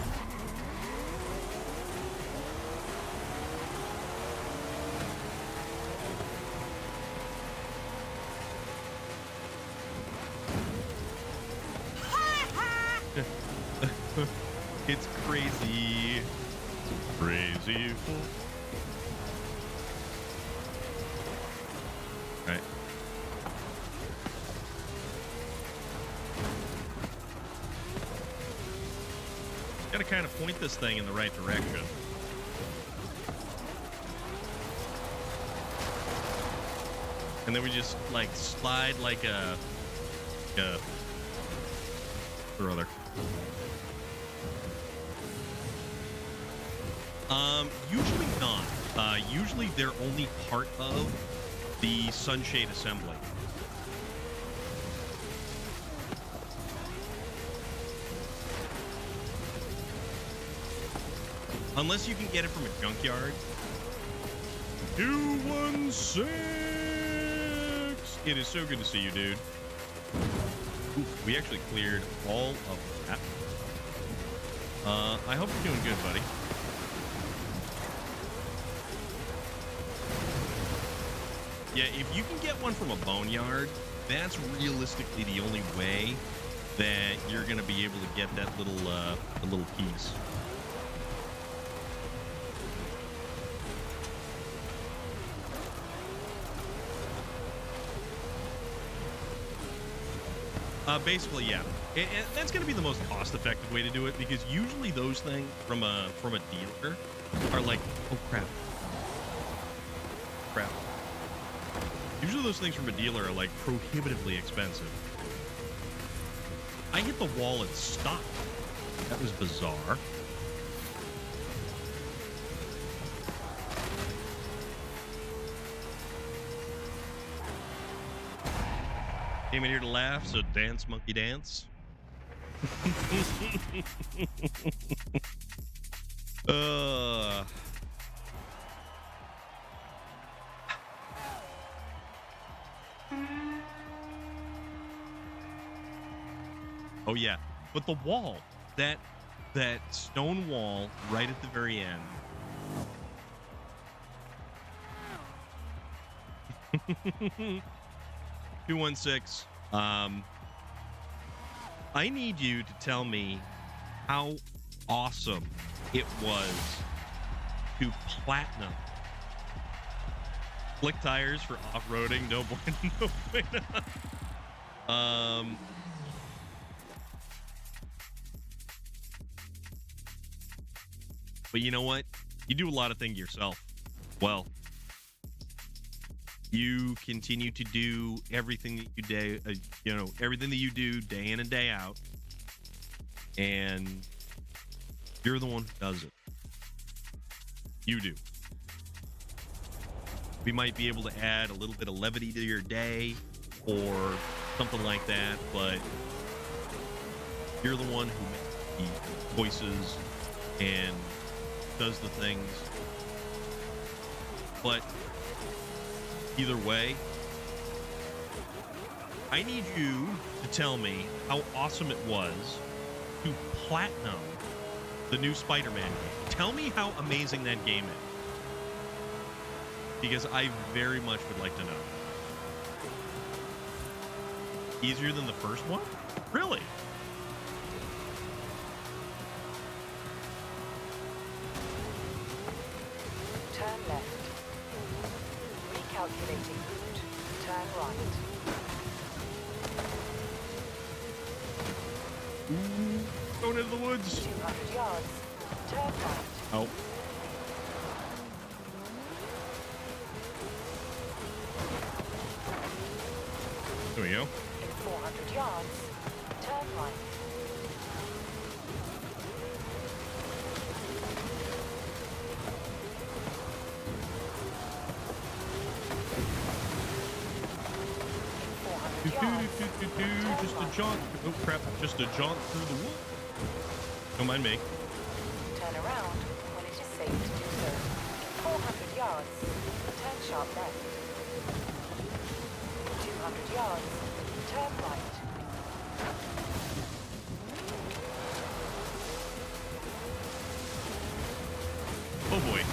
It's crazy. Crazy. All right. Gotta kind of point this thing in the right direction. And then we just like slide like a or other. Usually not. Usually they're only part of the sunshade assembly. Unless you can get it from a junkyard. 216! It is so good to see you, dude. Oof, we actually cleared all of that. I hope you're doing good, buddy. Yeah, if you can get one from a boneyard, that's realistically the only way that you're going to be able to get that little piece. Basically, yeah. And that's going to be the most cost-effective way to do it, because usually those things from a dealer are like, oh crap. Usually those things from a dealer are like prohibitively expensive. I hit the wall and stopped. That was bizarre. Came in here to laugh, so dance, monkey dance. Oh yeah, but the wall, that stone wall right at the very end. 216. I need you to tell me how awesome it was to platinum. Slick tires for off-roading. No bueno. But you know what? You do a lot of things yourself. Well, you continue to do everything that you do, everything that you do day in and day out, and you're the one who does it. You do. We might be able to add a little bit of levity to your day or something like that, but you're the one who makes the choices and does the things. But either way, I need you to tell me how awesome it was to platinum the new Spider-Man game. Tell me how amazing that game is, because I very much would like to know. Easier than the first one? Really? Turn left. Recalculating route. Turn right. Going into the woods. 200 yards. Turn right. Oh. There we go. In 400 yards. Turn right. Just a jaunt. Oh crap! Just a jaunt through the wood. Don't mind me. Turn around when it is safe to do so. In 400 yards. yards, turn sharp left. 200 yards, turn right. Oh boy.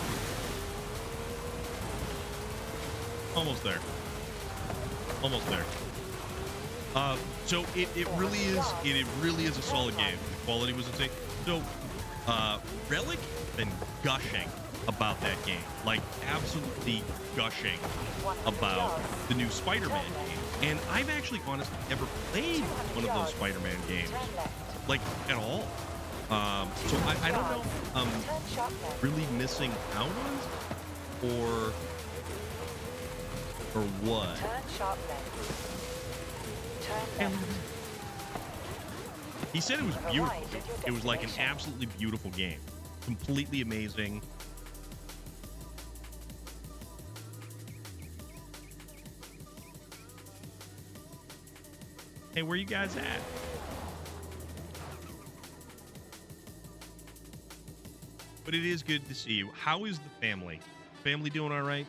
Almost there. Almost there. So it really is a solid game. The quality was insane. So Relic been gushing about that game, like absolutely gushing about the new Spider-Man game. And I've actually honestly never played one of those Spider-Man games, like at all. So I don't know if I'm really missing out on or what. Turn sharp left. Turn left. He said it was beautiful. It was like an absolutely beautiful game. Completely amazing. Hey, where you guys at? But it is good to see you. How is the family? Family doing all right?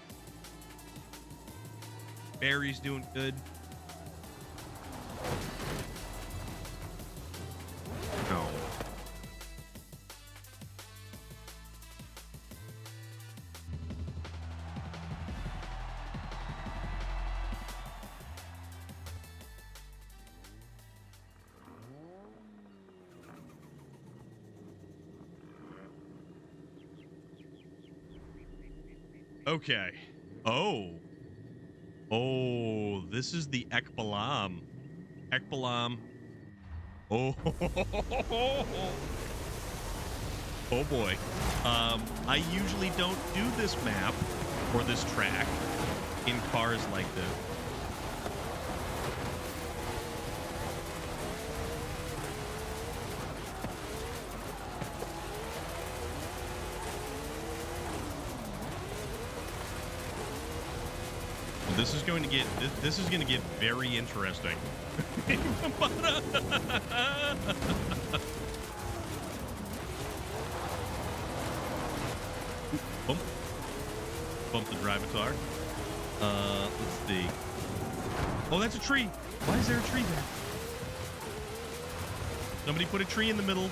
Barry's doing good. No. Okay. Oh, this is the Ekbalam. Ekbalam. Oh, oh boy. I usually don't do this map or this track in cars like this. This is going to get very interesting. Bump the drivatar. Let's see. Oh, that's a tree. Why is there a tree there? Somebody put a tree in the middle.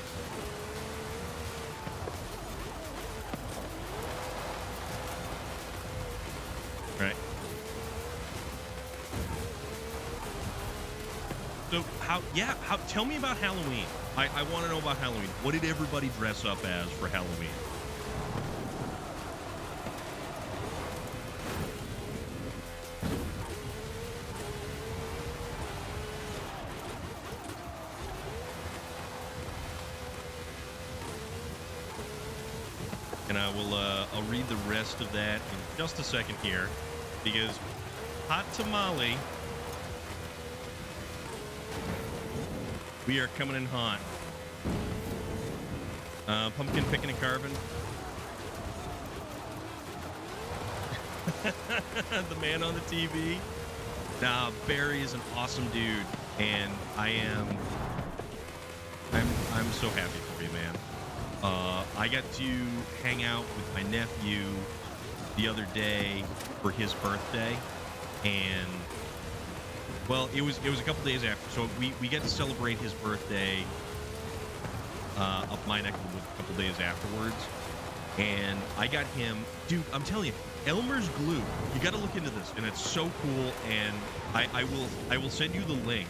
Right. So tell me about Halloween. I want to know about Halloween. What did everybody dress up as for Halloween? And I'll read the rest of that in just a second here, because Hot Tamale, we are coming in hot. Pumpkin picking and carving. The man on the TV. Nah, Barry is an awesome dude, and I'm so happy for you, man. I got to hang out with my nephew the other day for his birthday, and well, it was a couple days after, so we get to celebrate his birthday up my neck of the woods a couple days afterwards, and I got him, dude, I'm telling you, Elmer's glue. You got to look into this, and it's so cool, and I will send you the link.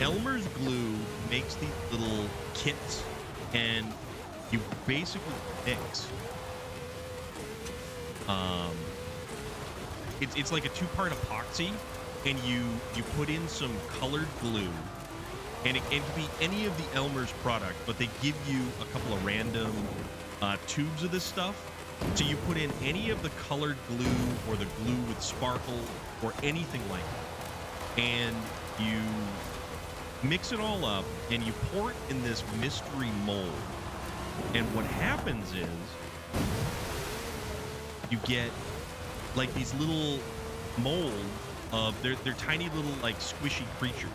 Elmer's glue makes these little kits, and you basically mix. It's like a two-part epoxy, and you put in some colored glue, and it can be any of the Elmer's product, but they give you a couple of random tubes of this stuff. So you put in any of the colored glue or the glue with sparkle or anything like that, and you mix it all up, and you pour it in this mystery mold. And what happens is you get like these little molds of they're tiny little like squishy creatures,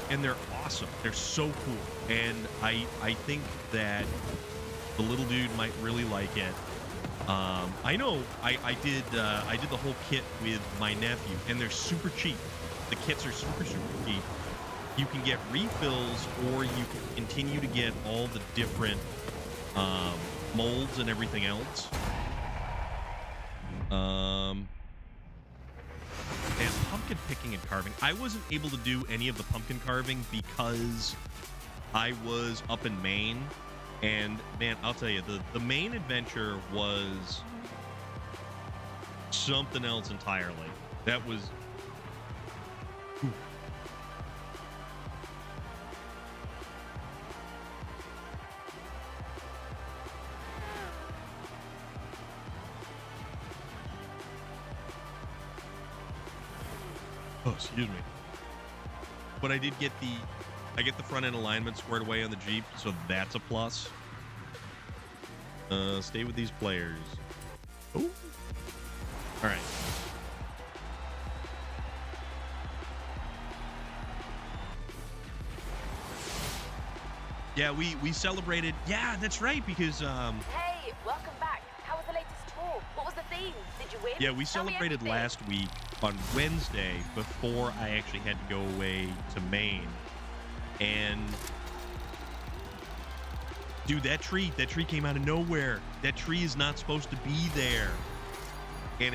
and they're awesome. They're so cool, and I think that the little dude might really like it. I know I did the whole kit with my nephew, and they're super cheap. The kits are super cheap. You can get refills, or you can continue to get all the different molds and everything else. And pumpkin picking and carving. I wasn't able to do any of the pumpkin carving because I was up in Maine. And man, I'll tell you, the Maine adventure was something else entirely. That was... Ooh. Oh, excuse me. But I did get the front end alignment squared away on the Jeep, so that's a plus. Stay with these players. Oh. All right. Yeah, we celebrated. Yeah, that's right, because Hey, welcome back. How was the latest tour? What was the theme? Did you win? yeah, we Tell me celebrated everything. last week on Wednesday before I actually had to go away to Maine. And dude, that tree came out of nowhere. That tree is not supposed to be there. And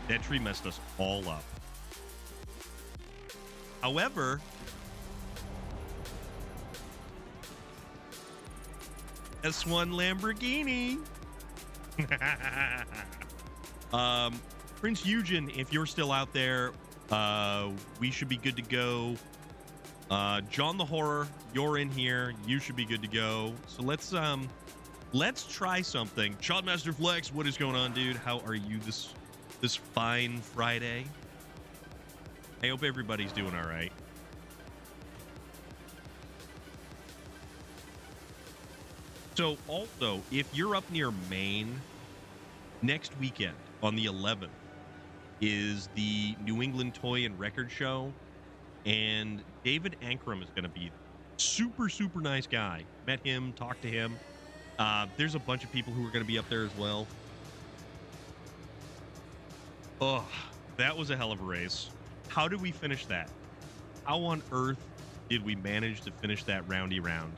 that tree messed us all up. However, S1 Lamborghini. Prince Eugen, if you're still out there, we should be good to go. John the Horror, you're in here. You should be good to go. So let's try something. Shotmaster Flex, what is going on, dude? How are you this fine Friday? I hope everybody's doing all right. So also, if you're up near Maine, next weekend on the 11th is the New England Toy and Record Show. And David Ankrum is going to be super, super nice guy. Met him, talked to him. There's a bunch of people who are going to be up there as well. Oh, that was a hell of a race. How did we finish that? How on earth did we manage to finish that roundy round?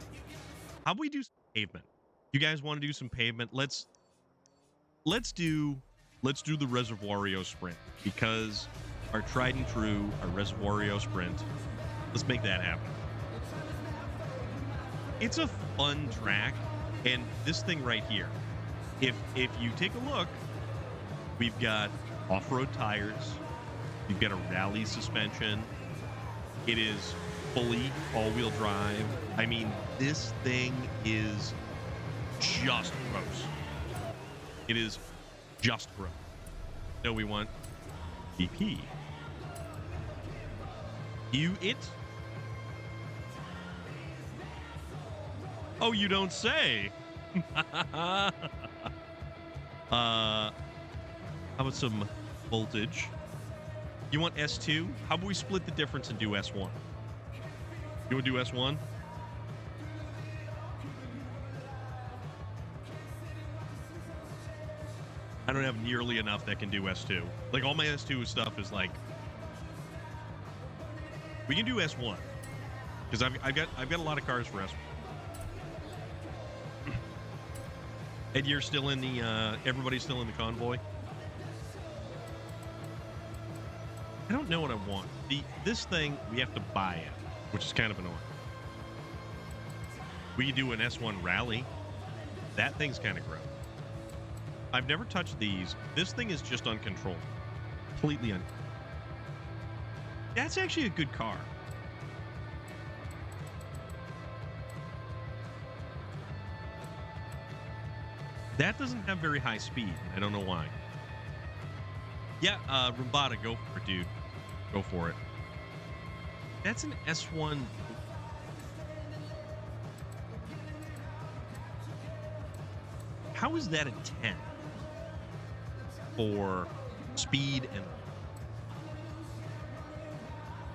How do we do some pavement? You guys want to do some pavement? Let's do the Reservoirio sprint, because our tried and true, our Reservoirio sprint. Let's make that happen. It's a fun track, and this thing right here, if you take a look, we've got off-road tires, we've got a rally suspension. It is fully all-wheel drive. I mean, this thing is just gross. It is just gross. So we want BP. It? Oh, you don't say. How about some voltage? You want S2? How about we split the difference and do S1? You want to do S1? I don't have nearly enough that can do S2. Like, all my S2 stuff is like... We can do S1. Because I've got a lot of cars for S1. And you're still in the... everybody's still in the convoy? I don't know what I want. This thing, we have to buy it, which is kind of annoying. We can do an S1 rally. That thing's kind of gross. I've never touched these. This thing is just uncontrolled. Completely uncontrolled. That's actually a good car. That doesn't have very high speed. I don't know why. Yeah, Rumbada, go for it, dude. Go for it. That's an S1. How is that a 10 for speed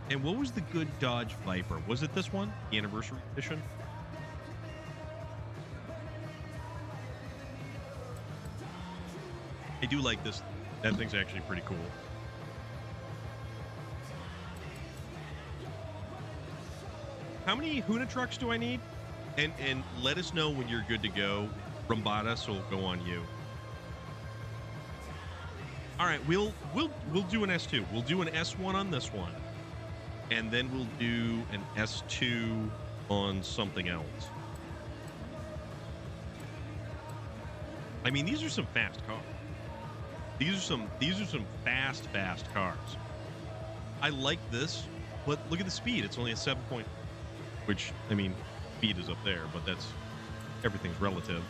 and what was the good Dodge Viper? Was it this one? The anniversary edition? I do like this. That thing's actually pretty cool. How many Huna trucks do I need? And let us know when you're good to go. Rumbada, so we'll go on you. All right, we'll do an S2. We'll do an S1 on this one, and then we'll do an S2 on something else. I mean, these are some fast cars. These are some fast cars. I like this, but look at the speed. It's only a 7 point, which, I mean, speed is up there, but that's, everything's relative.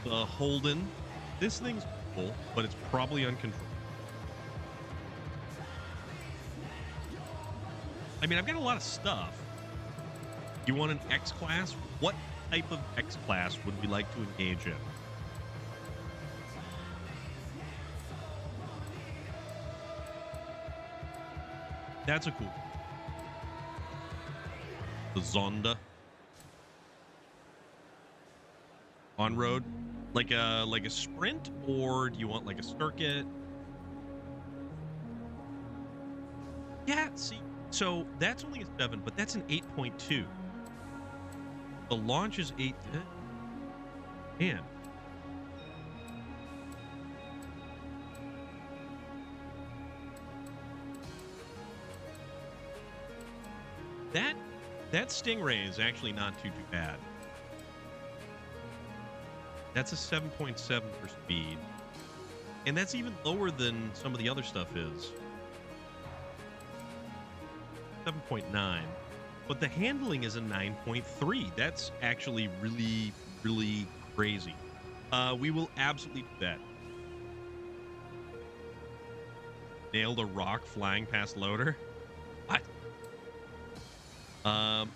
The Holden, this thing's cool, but it's probably uncontrolled. I mean, I've got a lot of stuff. You want an X-Class? What type of X-Class would we like to engage in? That's a cool. The Zonda. On road, like a sprint, or do you want like a circuit? Yeah, see, so that's only a 7, but that's an 8.2. The launch is 8. Man. That Stingray is actually not too bad. That's a 7.7 for speed. And that's even lower than some of the other stuff is. 7.9. But the handling is a 9.3. That's actually really, really crazy. We will absolutely do that. Nailed a rock flying past loader. What?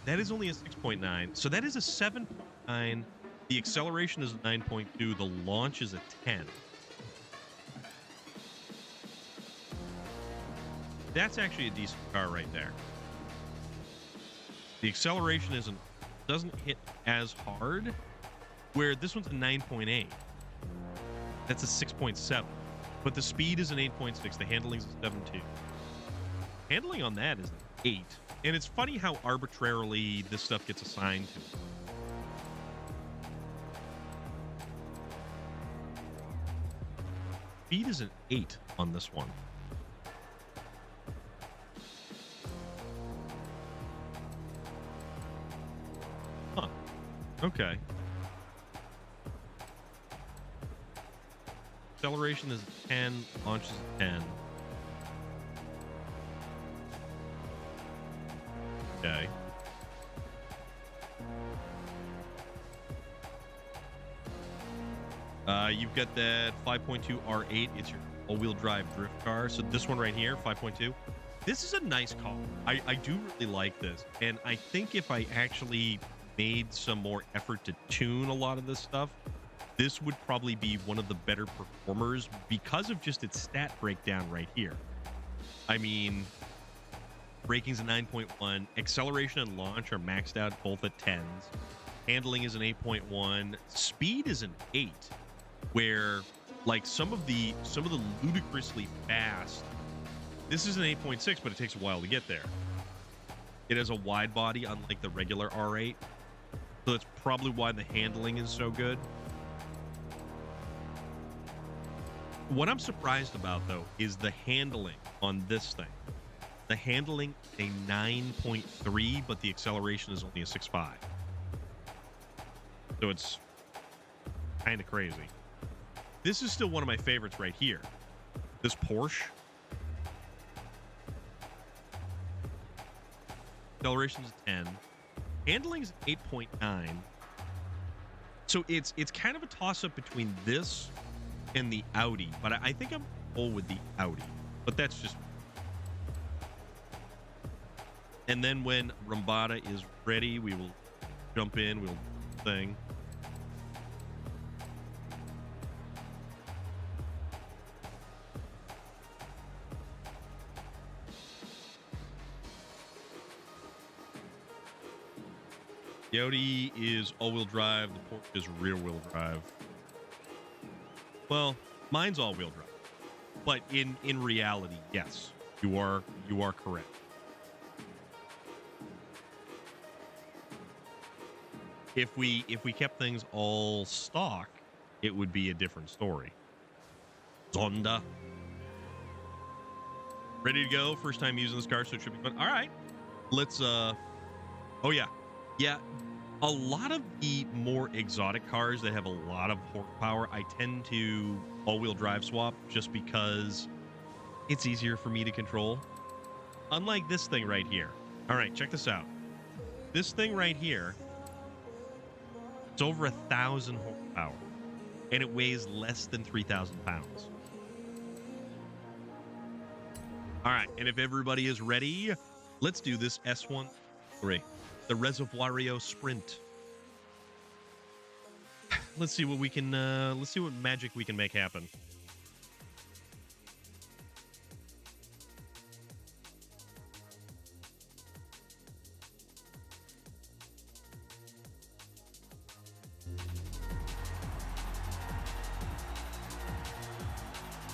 That is only a 6.9. So that is a 7.9. The acceleration is a 9.2. The launch is a 10. That's actually a decent car right there. The acceleration doesn't hit as hard, where this one's a 9.8. That's a 6.7. But the speed is an 8.6. The handling is a 7.2. Handling on that is an 8. And it's funny how arbitrarily this stuff gets assigned to it. Speed is an 8 on this one. Huh. Okay. Acceleration is 10, launch is 10. Okay. You've got that 5.2 R8. It's your all-wheel drive drift car. So this one right here, 5.2. This is a nice car. I do really like this. And I think if I actually made some more effort to tune a lot of this stuff, this would probably be one of the better performers because of just its stat breakdown right here. I mean, braking's a 9.1. Acceleration and launch are maxed out both at 10s. Handling is an 8.1. Speed is an 8. Where, like, some of the ludicrously fast, this is an 8.6, but it takes a while to get there. It has a wide body, unlike the regular R8. So that's probably why the handling is so good. What I'm surprised about, though, is the handling on this thing. The handling, a 9.3, but the acceleration is only a 6.5. So it's kind of crazy. This is still one of my favorites right here. This Porsche. Acceleration's 10. Handling's 8.9. So it's kind of a toss-up between this and the Audi, but I think I'm full with the Audi. But that's just... And then when Rumbada is ready, we will jump in, we'll thing. The Audi is all-wheel drive. The Porsche is rear-wheel drive. Well, Mine's all-wheel drive. But in reality, yes, you are correct. If we kept things all stock, it would be a different story. Zonda. Ready to go? First time using this car, so it should be fun. All right. Let's oh yeah. Yeah. A lot of the more exotic cars that have a lot of horsepower, I tend to all-wheel drive swap just because it's easier for me to control. Unlike this thing right here. All right, check this out. This thing right here, it's over 1,000 horsepower, and it weighs less than 3,000 pounds. All right, and if everybody is ready, let's do this S13, the Reservoirio Sprint. Let's see what we can. Let's see what magic we can make happen.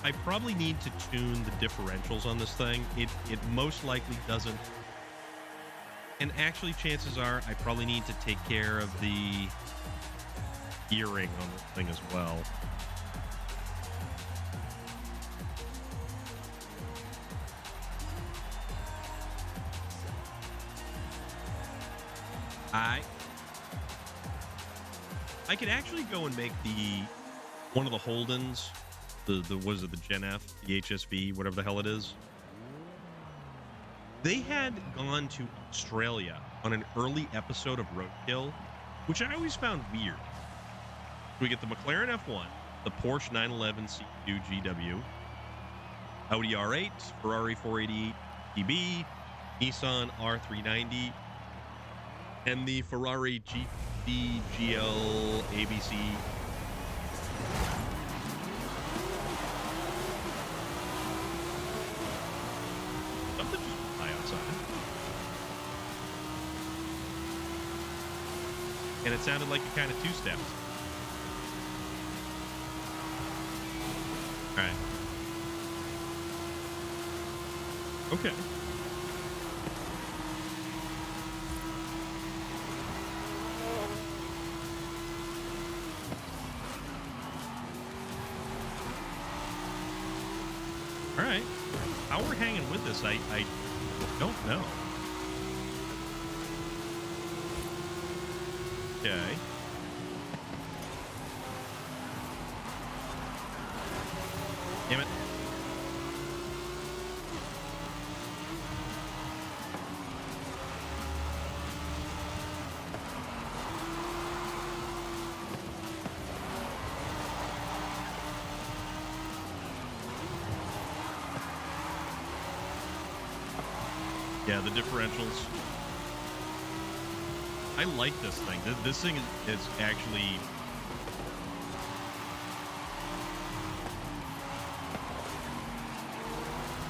I probably need to tune the differentials on this thing. It most likely doesn't. And actually, chances are I probably need to take care of the gearing on this thing as well. I could actually go and make one of the Holdens, the what is it, the Gen F, the HSV, whatever the hell it is. They had gone to Australia on an early episode of Roadkill, which I always found weird. We get the McLaren F1, the Porsche 911 C2 GW, Audi R8, Ferrari 488 TB, Nissan R390, and the Ferrari GT GL ABC. Something just fly outside. And it sounded like a kind of two-steps. All right. Okay. All right. How we're hanging with this, I don't know. Okay. Damn it. Yeah, the differentials. I like this thing. This thing is actually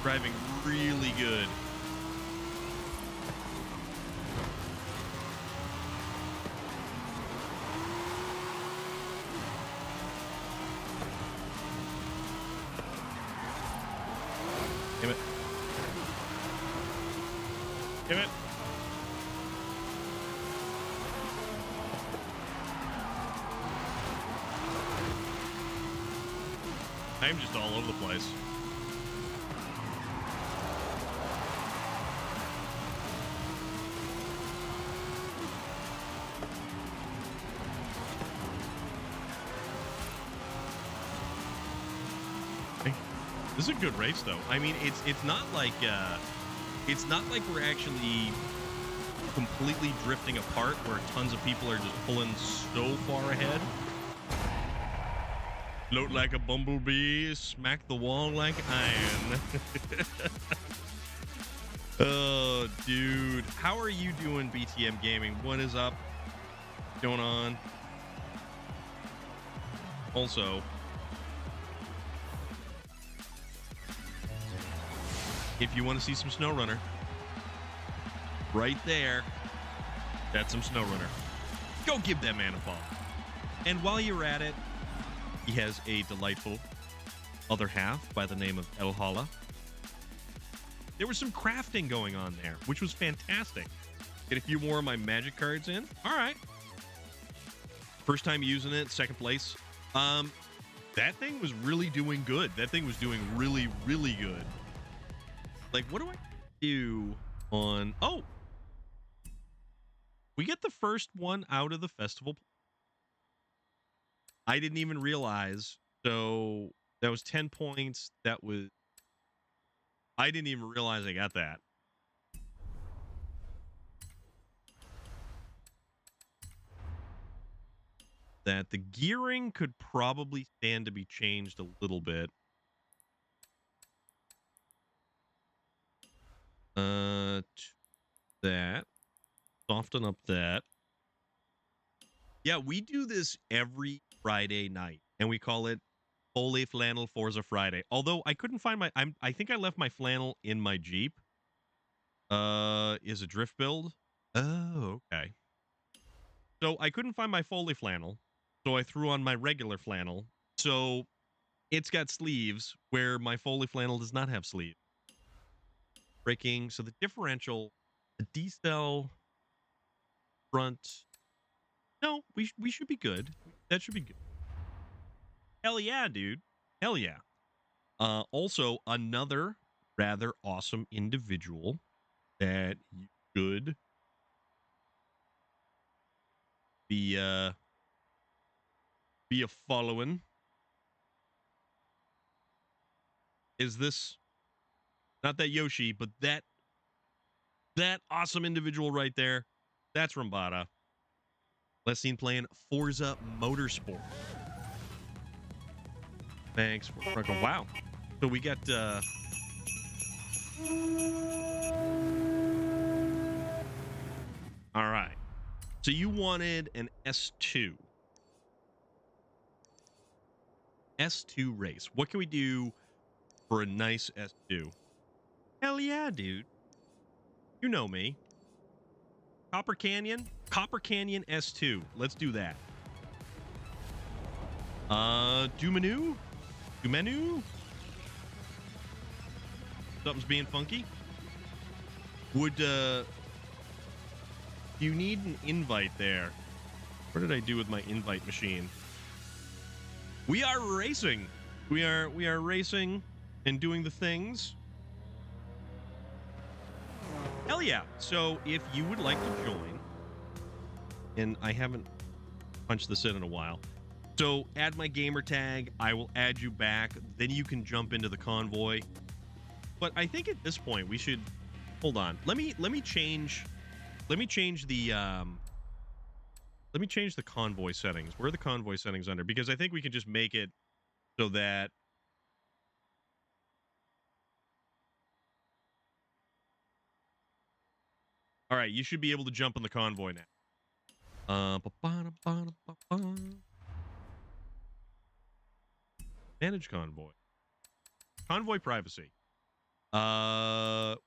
driving really good. Damn it. Damn it. I'm just all over the place. This is a good race, though. I mean, it's not like we're actually completely drifting apart, where tons of people are just pulling so far ahead. Float like a bumblebee, smack the wall like iron. Oh, dude. How are you doing, BTM Gaming? What is up? What's going on? Also, if you want to see some SnowRunner, right there, that's some SnowRunner. Go give that man a follow. And while you're at it, he has a delightful other half by the name of El Hala. There was some crafting going on there, which was fantastic. Get a few more of my magic cards in. All right. First time using it, second place. That thing was really doing good. That thing was doing really, really good. Like, what do I do on... Oh! We get the first one out of the festival. I didn't even realize. So, that was 10 points. That was... I didn't even realize I got that. That the gearing could probably stand to be changed a little bit. That. Soften up that. Yeah, we do this every Friday night, and we call it Holy Flannel Forza Friday. Although I couldn't find my... I think I left my flannel in my Jeep. Is a drift build? Oh, okay. So I couldn't find my Foley flannel, so I threw on my regular flannel. So it's got sleeves where my Foley flannel does not have sleeves. Braking. So the differential, the decel, front. No, we should be good. That should be good. Hell yeah, dude. Hell yeah. Also, another rather awesome individual that you should be a following is this, not that Yoshi, but that awesome individual right there. That's Rambada. Last seen playing Forza Motorsport. Thanks for Franco. Wow. So we got all right. So you wanted an S2. S2 race. What can we do for a nice S2? Hell yeah, dude. You know me. Copper Canyon S2. Let's do that. Do menu? Something's being funky. Would you need an invite there? What did I do with my invite machine? We are racing. We are racing and doing the things. Hell yeah. So if you would like to join, and I haven't punched this in a while, so add my gamer tag. I will add you back. Then you can jump into the convoy. But I think at this point we should hold on. Let me change the convoy settings. Where are the convoy settings under? Because I think we can just make it so that all right, you should be able to jump in the convoy now. Manage convoy. Convoy privacy. You know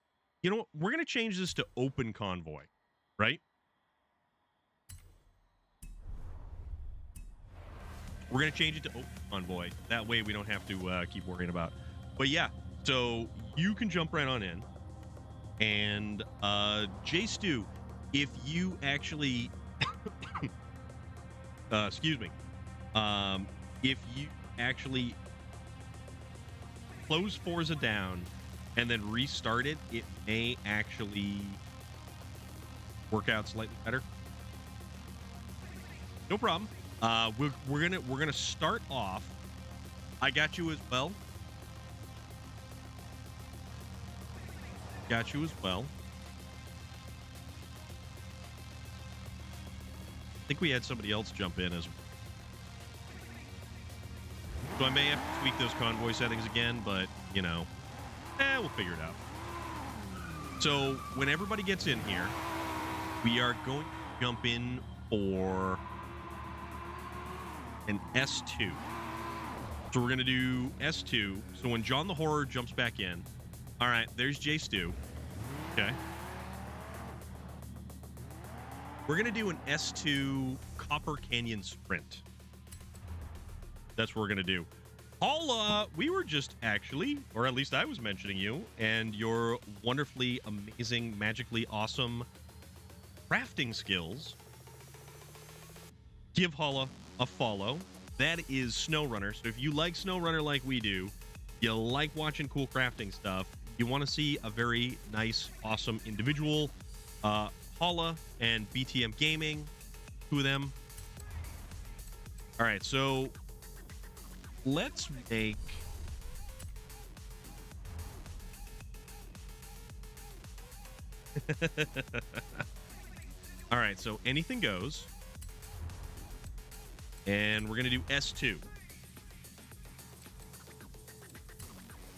what? We're going to change this to open convoy, right? We're going to change it to open convoy. That way we don't have to keep worrying about. But yeah, so you can jump right on in. And J Stu, if you actually excuse me, if you actually close Forza down and then restart it, it may actually work out slightly better. No problem. We're gonna start off. I got you as well. Got you as well. I think we had somebody else jump in as well. So I may have to tweak those convoy settings again, but, you know, we'll figure it out. So when everybody gets in here, we are going to jump in for an S2. So we're going to do S2. So when John the Horror jumps back in, all right, there's J Stu. Okay. We're going to do an S2 Copper Canyon Sprint. That's what we're going to do. Paula, we were just actually, or at least I was mentioning you and your wonderfully amazing, magically awesome crafting skills. Give Paula a follow. That is SnowRunner. So if you like SnowRunner like we do, you like watching cool crafting stuff, you want to see a very nice, awesome individual, Paula and BTM Gaming, two of them. All right, so let's make all right, so anything goes. And we're going to do S2.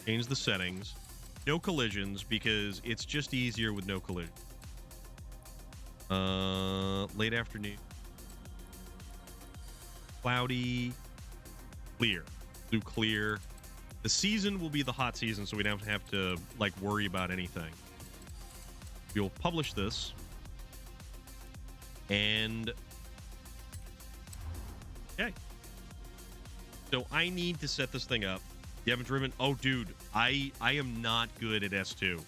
Change the settings. No collisions because it's just easier with no collision. Late afternoon. Cloudy. Clear. Do clear. The season will be the hot season, so we don't have to like worry about anything. We'll publish this. And okay. So I need to set this thing up. You haven't driven? Oh, dude, I am not good at S2.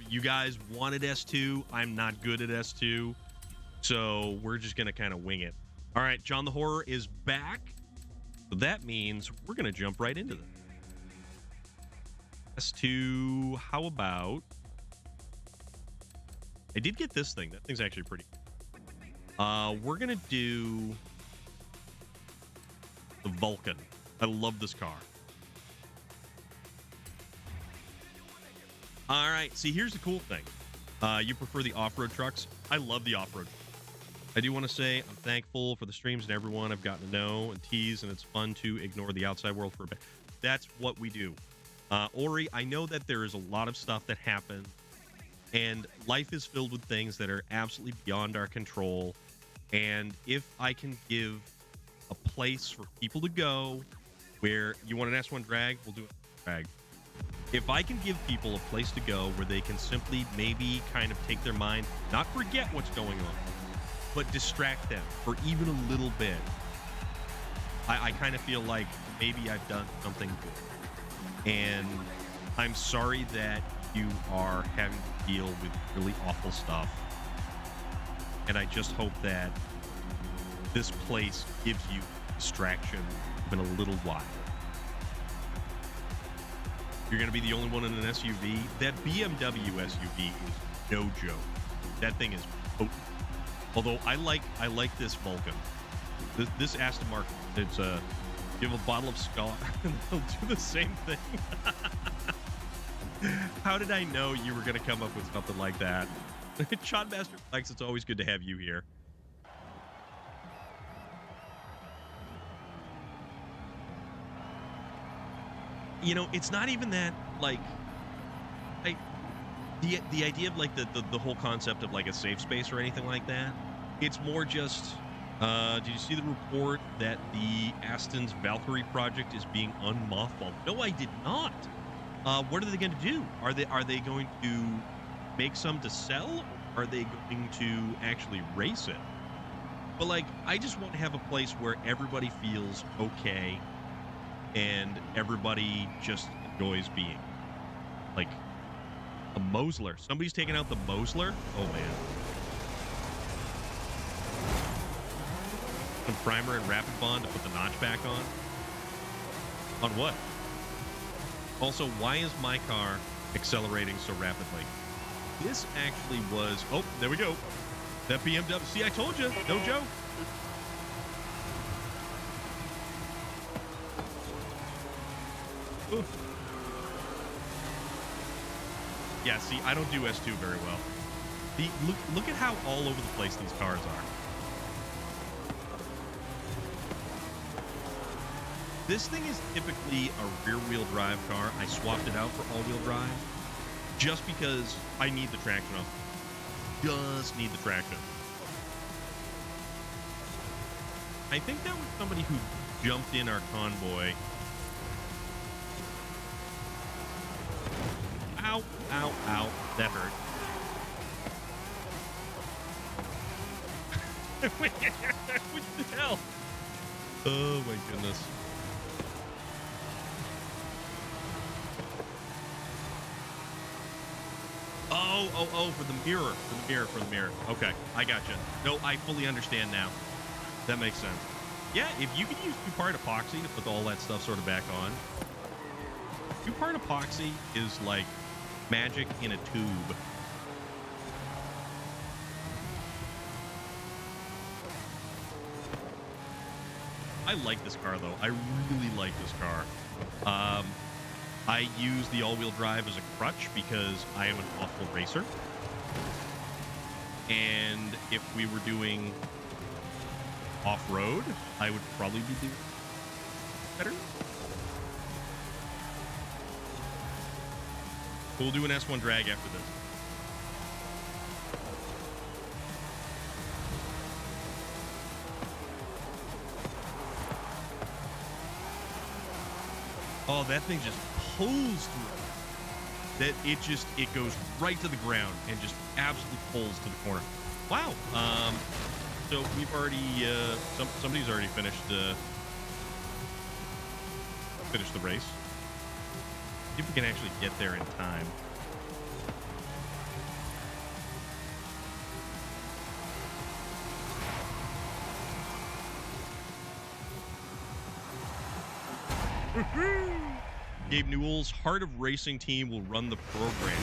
You guys wanted S2. I'm not good at S2. So we're just going to kind of wing it. All right, John the Horror is back. So that means we're going to jump right into this. S2, how about... I did get this thing. That thing's actually pretty... we're going to do... the Vulcan. I love this car. All right. See, here's the cool thing. You prefer the off-road trucks. I love the off-road. I do want to say I'm thankful for the streams and everyone I've gotten to know and tease, and it's fun to ignore the outside world for a bit. That's what we do. Ori, I know that there is a lot of stuff that happens, and life is filled with things that are absolutely beyond our control. And if I can give a place for people to go where you want an S1 drag, we'll do a drag. If I can give people a place to go where they can simply maybe kind of take their mind, not forget what's going on, but distract them for even a little bit, I kind of feel like maybe I've done something good. And I'm sorry that you are having to deal with really awful stuff. And I just hope that this place gives you distraction in a little while. You're going to be the only one in an SUV. That BMW SUV is no joke. That thing is potent. Although I like this Vulcan. This Aston Martin, it's you have a bottle of Scott and they'll do the same thing. How did I know you were going to come up with something like that? Chodmaster Flex, it's always good to have you here. You know, it's not even that, like, the idea of, like, the whole concept of, like, a safe space or anything like that. It's more just, did you see the report that the Aston's Valkyrie project is being unmothballed? No, I did not. What are they going to do? Are they going to make some to sell? Or are they going to actually race it? But, like, I just want to have a place where everybody feels okay and everybody just enjoys being. Like, a Mosler. Somebody's taking out the Mosler? Oh, man. Some primer and rapid bond to put the notch back on? On what? Also, why is my car accelerating so rapidly? This actually was... Oh, there we go. That BMW... See, I told you. No joke. Ooh. Yeah, see, I don't do S2 very well. Look at how all over the place these cars are. This thing is typically a rear-wheel drive car. I swapped it out for all-wheel drive just because I need the traction off. Just need the traction. I think that was somebody who jumped in our convoy. Ow, ow, ow. That hurt. What the hell? Oh, my goodness. Oh, for the mirror. For the mirror. Okay, I gotcha. No, I fully understand now. That makes sense. Yeah, if you could use two-part epoxy to put all that stuff sort of back on. Two-part epoxy is like magic in a tube. I like this car, though. I really like this car. I use the all-wheel drive as a crutch because I am an awful racer. And if we were doing off-road, I would probably be doing better. We'll do an S1 drag after this. Oh, that thing just pulls through. That it goes right to the ground and just absolutely pulls to the corner. Wow. So we've already somebody's already finished the race. See if we can actually get there in time. Gabe Newell's Heart of Racing team will run the program.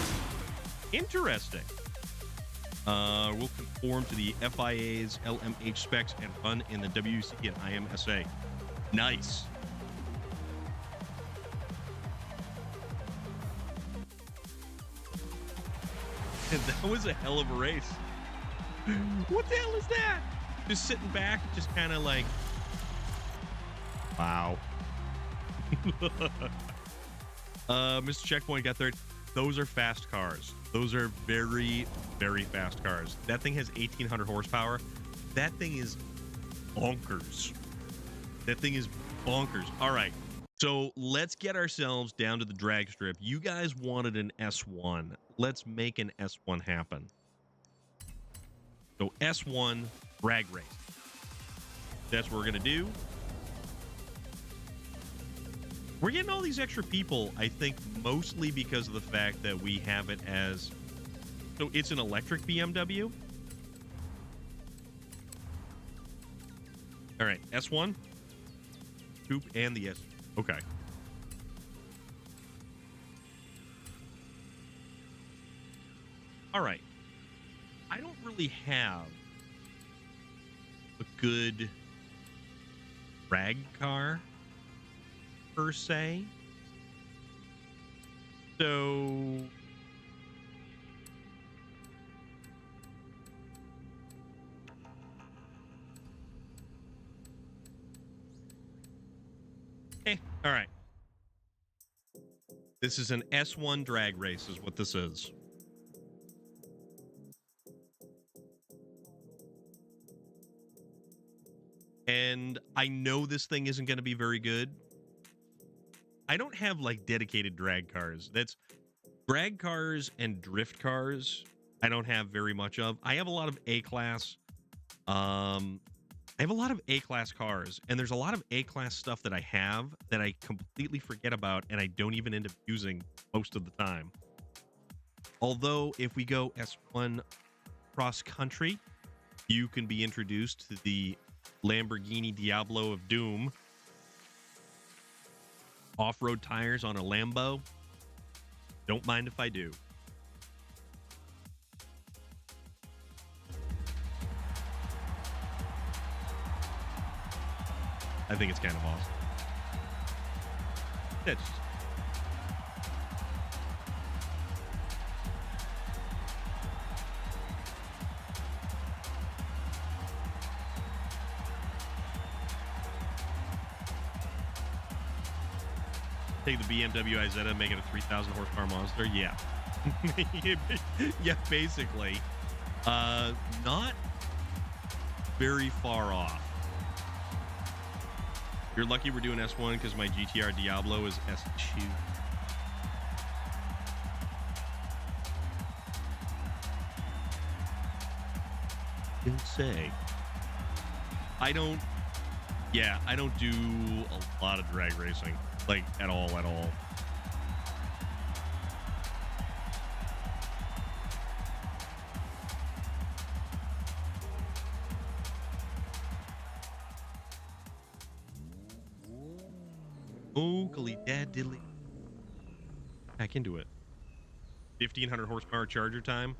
Interesting. Will conform to the FIA's LMH specs and run in the WC and IMSA. Nice. And that was a hell of a race. What the hell is that? Just sitting back, just kind of like, wow. Mr. Checkpoint got third. Those are fast cars. Those are very, very fast cars. That thing has 1,800 horsepower. That thing is bonkers. That thing is bonkers. All right. So let's get ourselves down to the drag strip. You guys wanted an S1. Let's make an S1 happen. So S1 drag race. That's what we're going to do. We're getting all these extra people, I think, mostly because of the fact that we have it as... So it's an electric BMW. All right, S1. Coupe and the S. Okay. All right. I don't really have a good drag car per se. So all right. This is an S1 drag race is what this is. And I know this thing isn't going to be very good. I don't have like dedicated drag cars. That's drag cars and drift cars. I don't have very much of. I have a lot of A-class. I have a lot of A-class cars, and there's a lot of A-class stuff that I have that I completely forget about, and I don't even end up using most of the time. Although, if we go S1 cross-country, you can be introduced to the Lamborghini Diablo of Doom. Off-road tires on a Lambo. Don't mind if I do. I think it's kind of awesome. That's take the BMW Isetta, make it a 3,000 horsepower monster. Yeah. Yeah, basically. Not very far off. You're lucky we're doing S1 because my GTR Diablo is S2. Don't say. I don't do a lot of drag racing. Like, at all. Oogly dad diddly. Back into it. 1,500 horsepower charger time.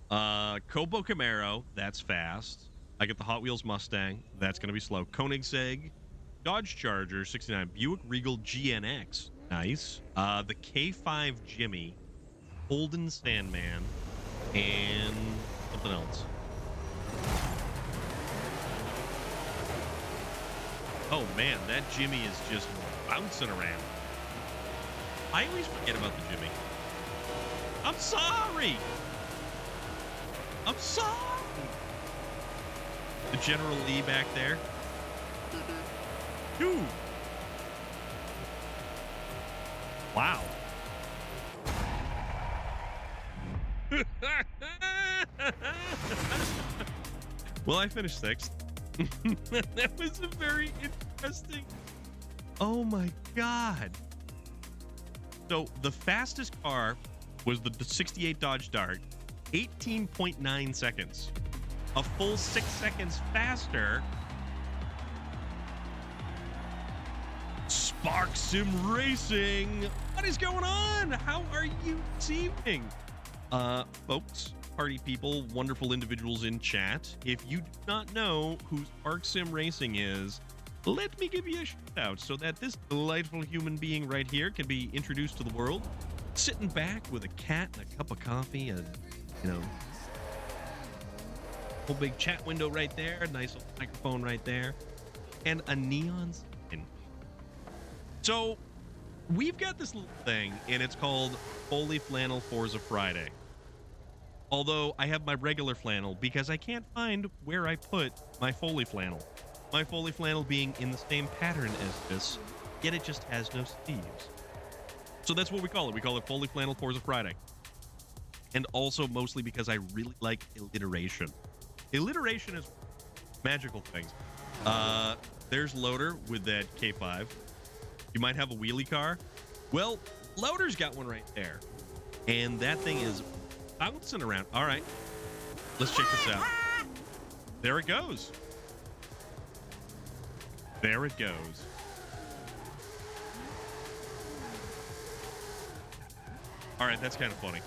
Kobo Camaro, that's fast. I get the Hot Wheels Mustang, that's going to be slow. Koenigsegg, Dodge Charger, 69, Buick Regal GNX, nice. The K5 Jimmy, Holden Sandman, and something else. Oh man, that Jimmy is just bouncing around. I always forget about the Jimmy. I'm sorry. I'm sorry. The General Lee back there. Dude. Wow. Well, I finished sixth. That was a very interesting. Oh my God. So the fastest car was the 68 Dodge Dart, 18.9 seconds. A full 6 seconds faster. Spark Sim Racing. What is going on? How are you this evening? Folks, party people, wonderful individuals in chat. If you do not know who Spark Sim Racing is, let me give you a shout out so that this delightful human being right here can be introduced to the world. Sitting back with a cat and a cup of coffee and, you know, whole big chat window right there, a nice little microphone right there, and a neon sign. So we've got this little thing, and it's called Holy Flannel Forza Friday. Although I have my regular flannel because I can't find where I put my Foley flannel. My Foley flannel being in the same pattern as this, yet it just has no sleeves. So that's what we call it. We call it Foley Flannel Forza Friday. And also mostly because I really like alliteration. Alliteration is magical things. There's Loader with that K5. You might have a wheelie car. Well, Loader's got one right there. And that thing is bouncing around. All right, let's check this out. There it goes. There it goes. All right, that's kind of funny.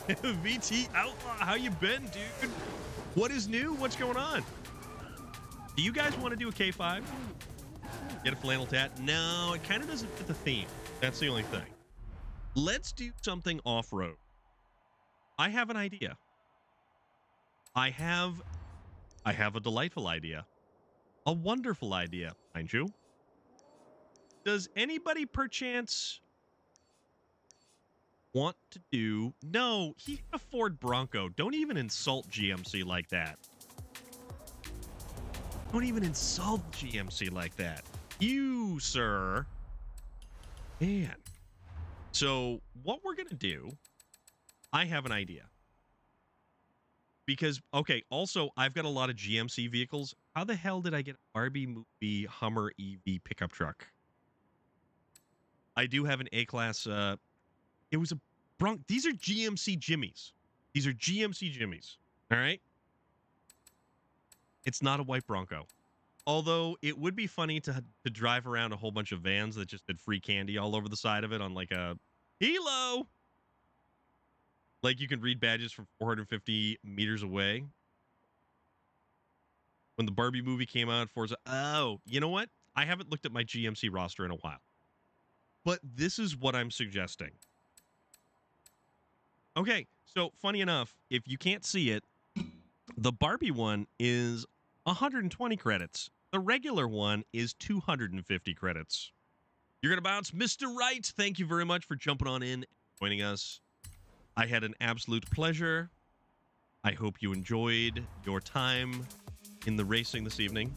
VT Outlaw, how you been, dude? What is new? What's going on? Do you guys want to do a K5? Get a flannel tat? No, it kind of doesn't fit the theme. That's the only thing. Let's do something off-road. I have an idea. I have a delightful idea. A wonderful idea, mind you. Does anybody perchance want to do... No, he can afford Bronco. Don't even insult GMC like that. Don't even insult GMC like that. You, sir. Man. So, what we're going to do... I have an idea. Because, okay, also, I've got a lot of GMC vehicles. How the hell did I get a Barbie movie Hummer EV pickup truck? I do have an A-Class, it was a Bronco. These are GMC Jimmies. These are GMC Jimmies, all right? It's not a white Bronco. Although, it would be funny to drive around a whole bunch of vans that just had free candy all over the side of it on, like, a Hilo! Like, you can read badges from 450 meters away. When the Barbie movie came out, Forza... Oh, you know what? I haven't looked at my GMC roster in a while. But this is what I'm suggesting. Okay, so funny enough, if you can't see it, the Barbie one is 120 credits. The regular one is 250 credits. You're going to bounce. Mr. Wright, thank you very much for jumping on in and joining us. I had an absolute pleasure. I hope you enjoyed your time in the racing this evening.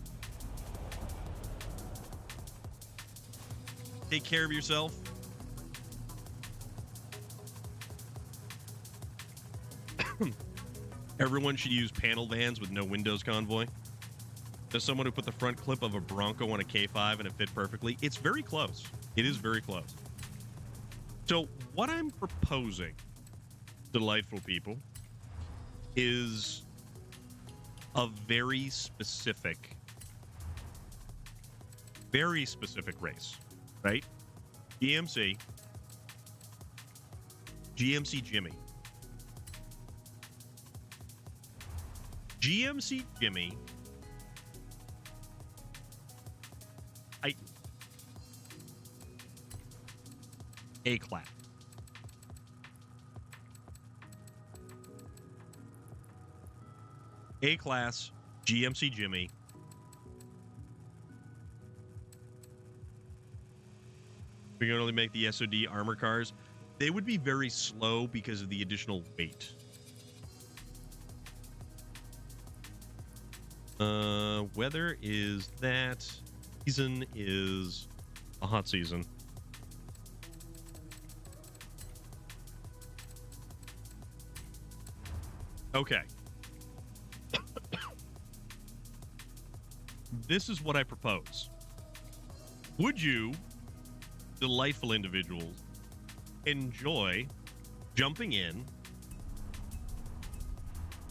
Take care of yourself. Everyone should use panel vans with no windows convoy. There's someone who put the front clip of a Bronco on a K5 and it fit perfectly. It's very close. It is very close. So what I'm proposing, delightful people, is a very specific race. right? GMC Jimmy. GMC Jimmy. A-Class. A-Class GMC Jimmy. We can only make the SOD armor cars. They would be very slow because of the additional weight. Weather is that. Season is a hot season. Okay. This is what I propose. Would you, delightful individuals, enjoy jumping in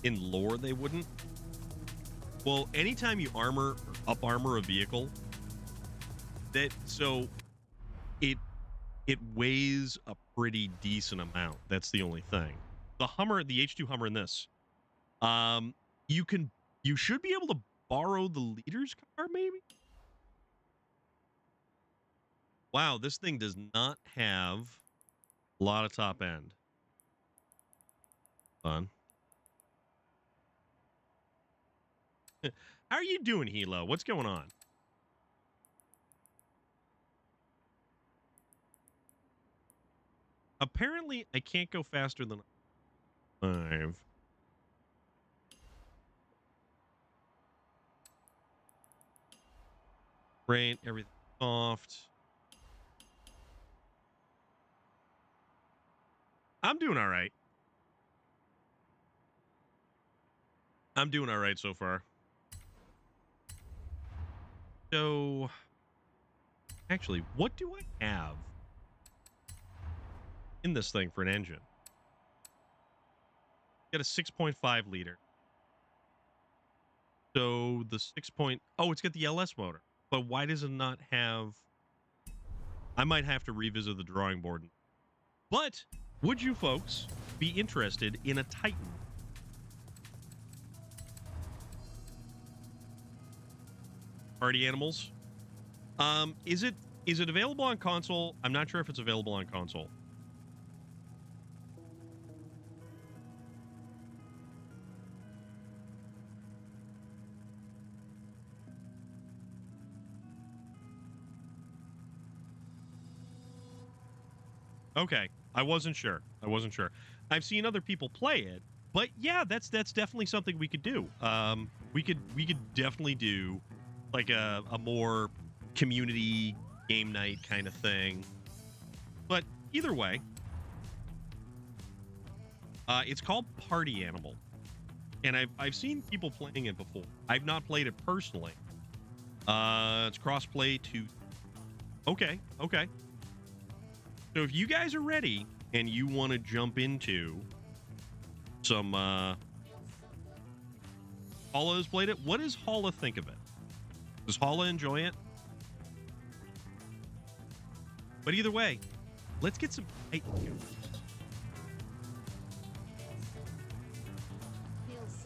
lore they wouldn't? Well, anytime you armor or up armor a vehicle, it weighs a pretty decent amount. That's the only thing. The Hummer, the H2 Hummer in this, you should be able to borrow the leader's car, maybe? Wow, this thing does not have a lot of top end. Fun. How are you doing, Hilo? What's going on? Apparently, I can't go faster than 5. Rain, everything soft. I'm doing all right. I'm doing all right so far. So, actually, what do I have in this thing for an engine? Got a 6.5 liter. So the 6. Oh, it's got the LS motor. But why does it not have? I might have to revisit the drawing board. But would you folks be interested in a Titan? Party Animals. Is it available on console? I'm not sure if it's available on console. Okay, I wasn't sure. I've seen other people play it, but yeah, that's definitely something we could do. We could definitely do like a more community game night kind of thing. But either way, it's called Party Animal, and I've seen people playing it before. I've not played it personally. It's crossplay to. Okay. So if you guys are ready and you want to jump into some Holla has played it, what does Holla think of it? Does Holla enjoy it? But either way, let's get some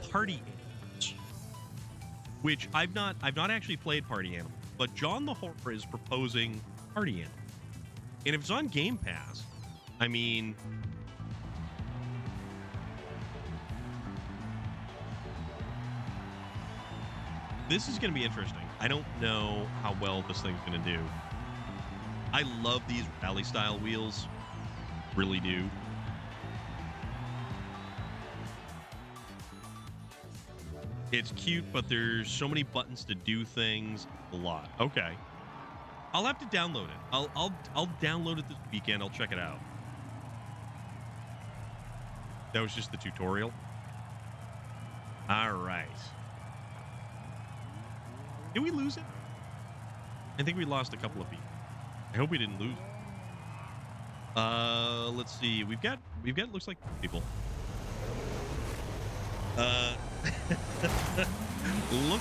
Party Animals, which I've not actually played Party Animal, but John the Horror is proposing Party Animal. And if it's on Game Pass, I mean, this is going to be interesting. I don't know how well this thing's going to do. I love these rally style wheels. Really do. It's cute, but there's so many buttons to do things. A lot. Okay. I'll have to download it. I'll download it this weekend. I'll check it out. That was just the tutorial. All right. Did we lose it? I think we lost a couple of people. I hope we didn't lose it. Let's see. We've got looks like people. Look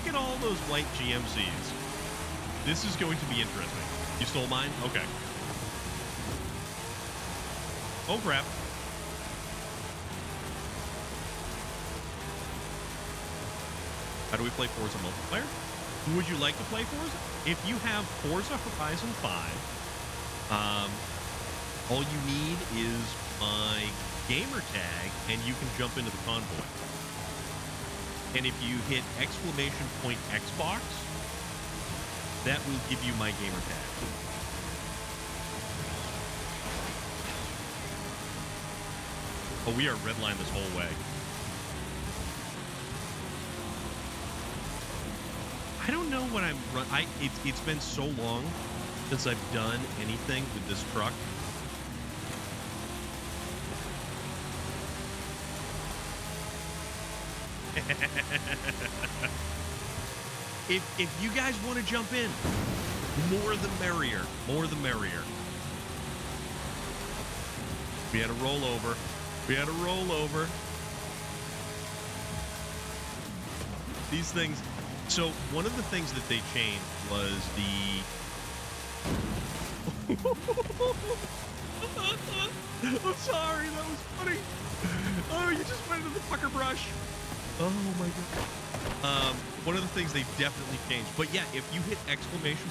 at all those white GMCs. This is going to be interesting. You stole mine? Okay. Oh, crap. How do we play Forza multiplayer? Would you like to play Forza? If you have Forza Horizon 5, all you need is my gamer tag, and you can jump into the convoy. And if you hit !Xbox, that will give you my gamer tag. Oh, we are redlined this whole way. I don't know what I'm it's been so long since I've done anything with this truck. If you guys want to jump in, more the merrier. More the merrier. We had a rollover. We had a rollover. These things. So one of the things that they changed was the. I'm sorry, that was funny. Oh, you just went into the pucker brush. Oh my god. One of the things they definitely changed. But yeah, if you hit !Xbox,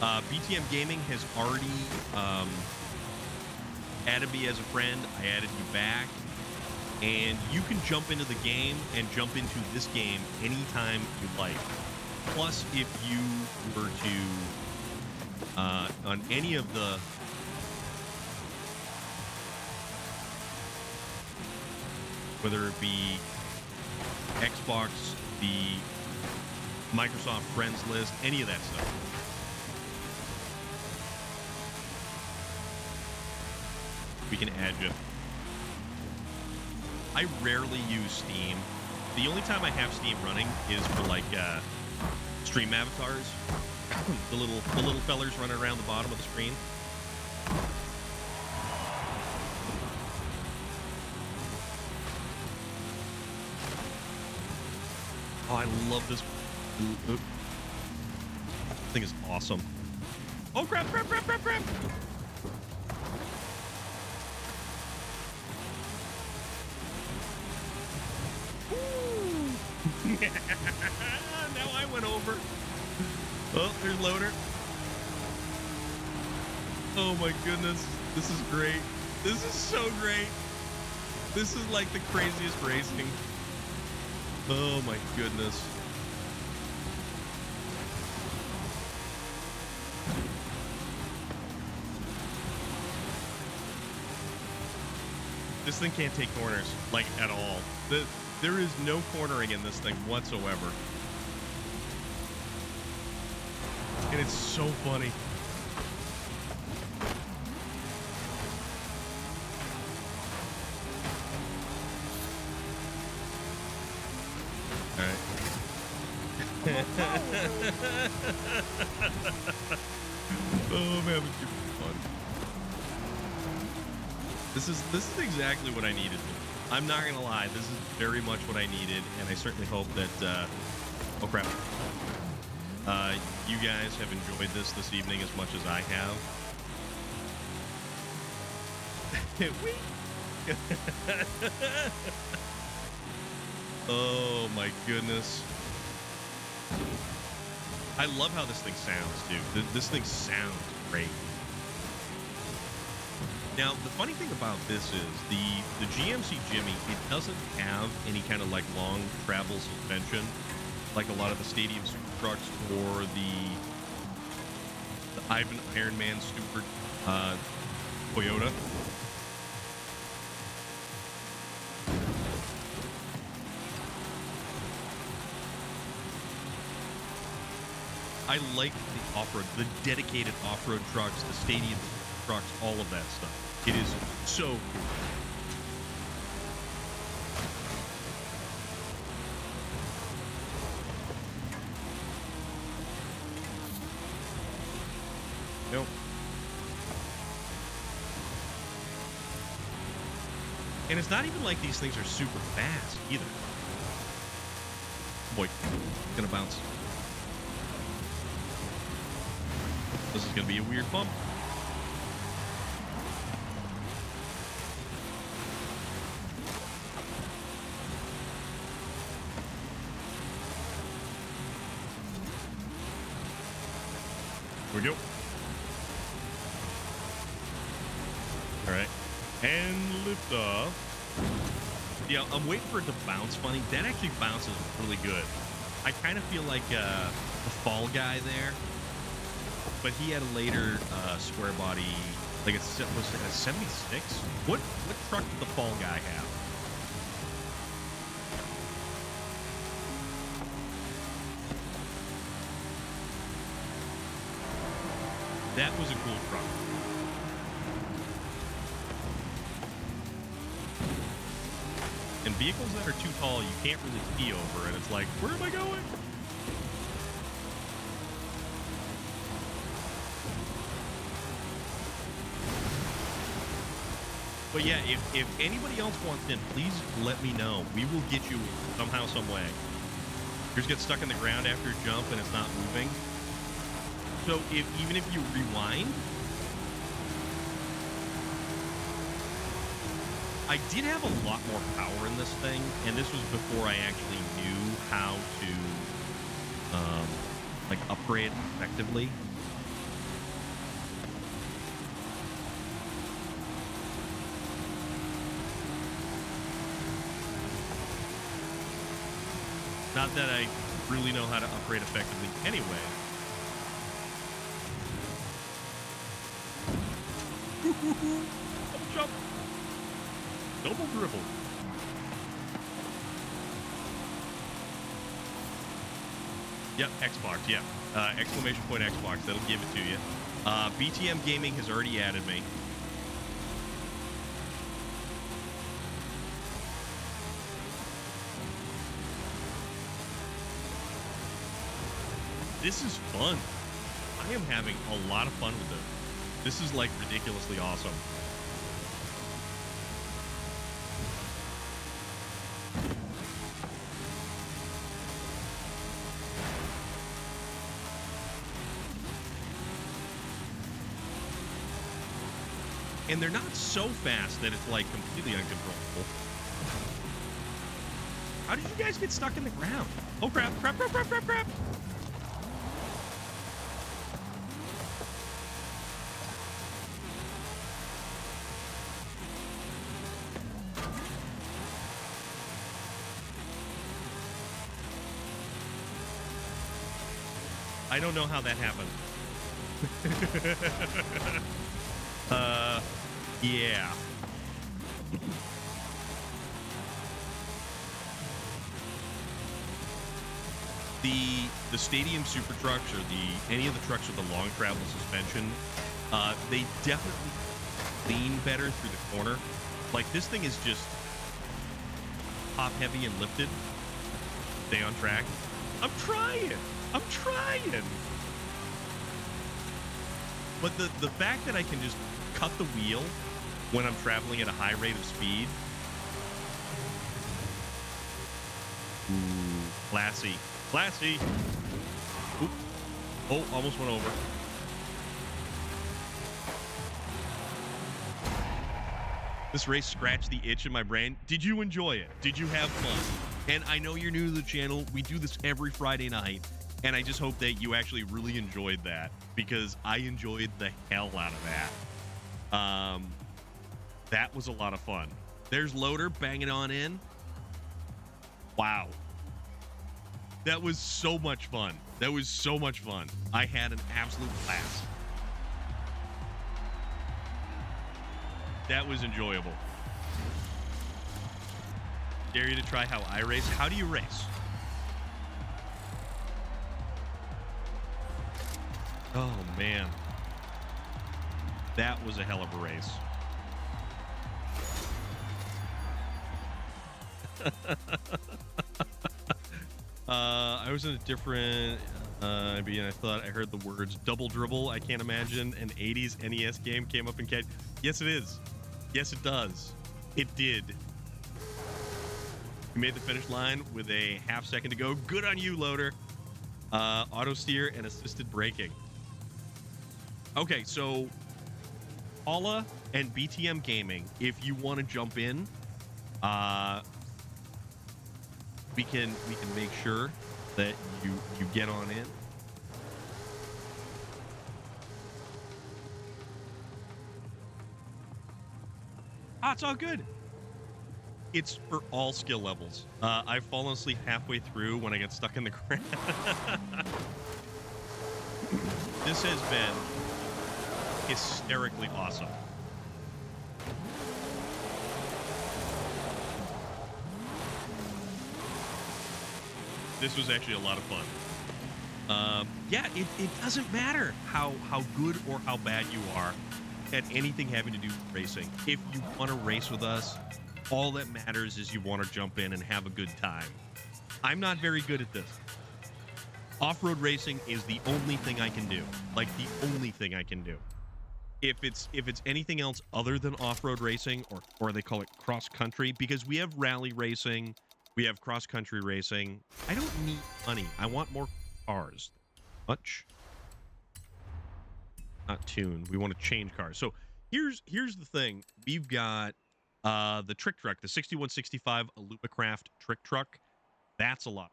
BTM Gaming has already added me as a friend. I added you back. And you can jump into the game and jump into this game anytime you like. Plus, if you were to, on any of the... whether it be Xbox, the Microsoft Friends list, any of that stuff. We can add you. I rarely use Steam. The only time I have Steam running is for like stream avatars. the little fellers running around the bottom of the screen. Oh, I love this. This thing is awesome. Oh, crap. Now I went over. Oh, there's Loader. Oh my goodness. This is great. This is so great. This is like the craziest racing. Oh my goodness. This thing can't take corners, like, at all. There is no cornering in this thing whatsoever. And it's so funny. All right. Oh, man, it's fun. This is exactly what I needed. I'm not gonna lie, this is very much what I needed, and I certainly hope that oh crap, you guys have enjoyed this evening as much as I have. Oh my goodness. I love how this thing sounds, dude. This thing sounds great. Now, the funny thing about this is the GMC Jimmy, it doesn't have any kind of like long travel suspension like a lot of the Stadium Super Trucks or the Ivan Iron Man Stewart Toyota. I like the off-road, the dedicated off-road trucks, the Stadium trucks, all of that stuff. It is so cool. Nope. And it's not even like these things are super fast either. Boy, gonna bounce. This is gonna be a weird bump. Here we go. All right, and lift off. Yeah, I'm waiting for it to bounce funny. That actually bounces really good. I kind of feel like the Fall Guy there, but he had a later square body, like was it a 76? What truck did the Fall Guy have? That was a cool truck. And vehicles that are too tall, you can't really see over, and it's like, where am I going? But yeah, if anybody else wants in, please let me know. We will get you somehow, some way. Yours gets stuck in the ground after a jump and it's not moving. So even if you rewind, I did have a lot more power in this thing, and this was before I actually knew how to like upgrade effectively. Not that I really know how to upgrade effectively anyway. Double jump. Double dribble. Yep, Xbox, yeah. Exclamation point Xbox, that'll give it to you. BTM Gaming has already added me. This is fun. I am having a lot of fun with this. This is like ridiculously awesome. And they're not so fast that it's like completely uncontrollable. How did you guys get stuck in the ground? Oh crap, crap, crap, crap, crap, crap. I don't know how that happened. Yeah. The stadium super trucks or any of the trucks with the long travel suspension, they definitely lean better through the corner. Like this thing is just top heavy and lifted. Stay on track. I'm trying. But the fact that I can just cut the wheel when I'm traveling at a high rate of speed. Ooh, classy. Classy. Oop. Oh, almost went over. This race scratched the itch in my brain. Did you enjoy it? Did you have fun? And I know you're new to the channel. We do this every Friday night. And I just hope that you actually really enjoyed that, because I enjoyed the hell out of that. That was a lot of fun. There's Loader banging on in. Wow. That was so much fun. That was so much fun. I had an absolute blast. That was enjoyable. Dare you to try how I race. How do you race? Oh, man. That was a hell of a race. I was in a different... I thought I heard the words double dribble. I can't imagine an 80s NES game came up in cat. Yes, it is. Yes, it does. It did. You made the finish line with a half second to go. Good on you, Loader. Auto steer and assisted braking. Okay, so Paula and BTM Gaming, if you want to jump in, we can make sure that you get on in. It's all good. It's for all skill levels. I've fallen asleep halfway through when I get stuck in the ground. This has been hysterically awesome. This was actually a lot of fun. Yeah, it doesn't matter how good or how bad you are at anything having to do with racing. If you want to race with us, all that matters is you want to jump in and have a good time. I'm not very good at this. Off-road racing is the only thing I can do. Like the only thing I can do. If it's anything else other than off-road racing, or they call it cross-country, because we have rally racing, we have cross-country racing. I don't need money. I want more cars. Much. Not tune. We want to change cars. So here's the thing. We've got the trick truck, the 6165 Alumacraft trick truck. That's a lot.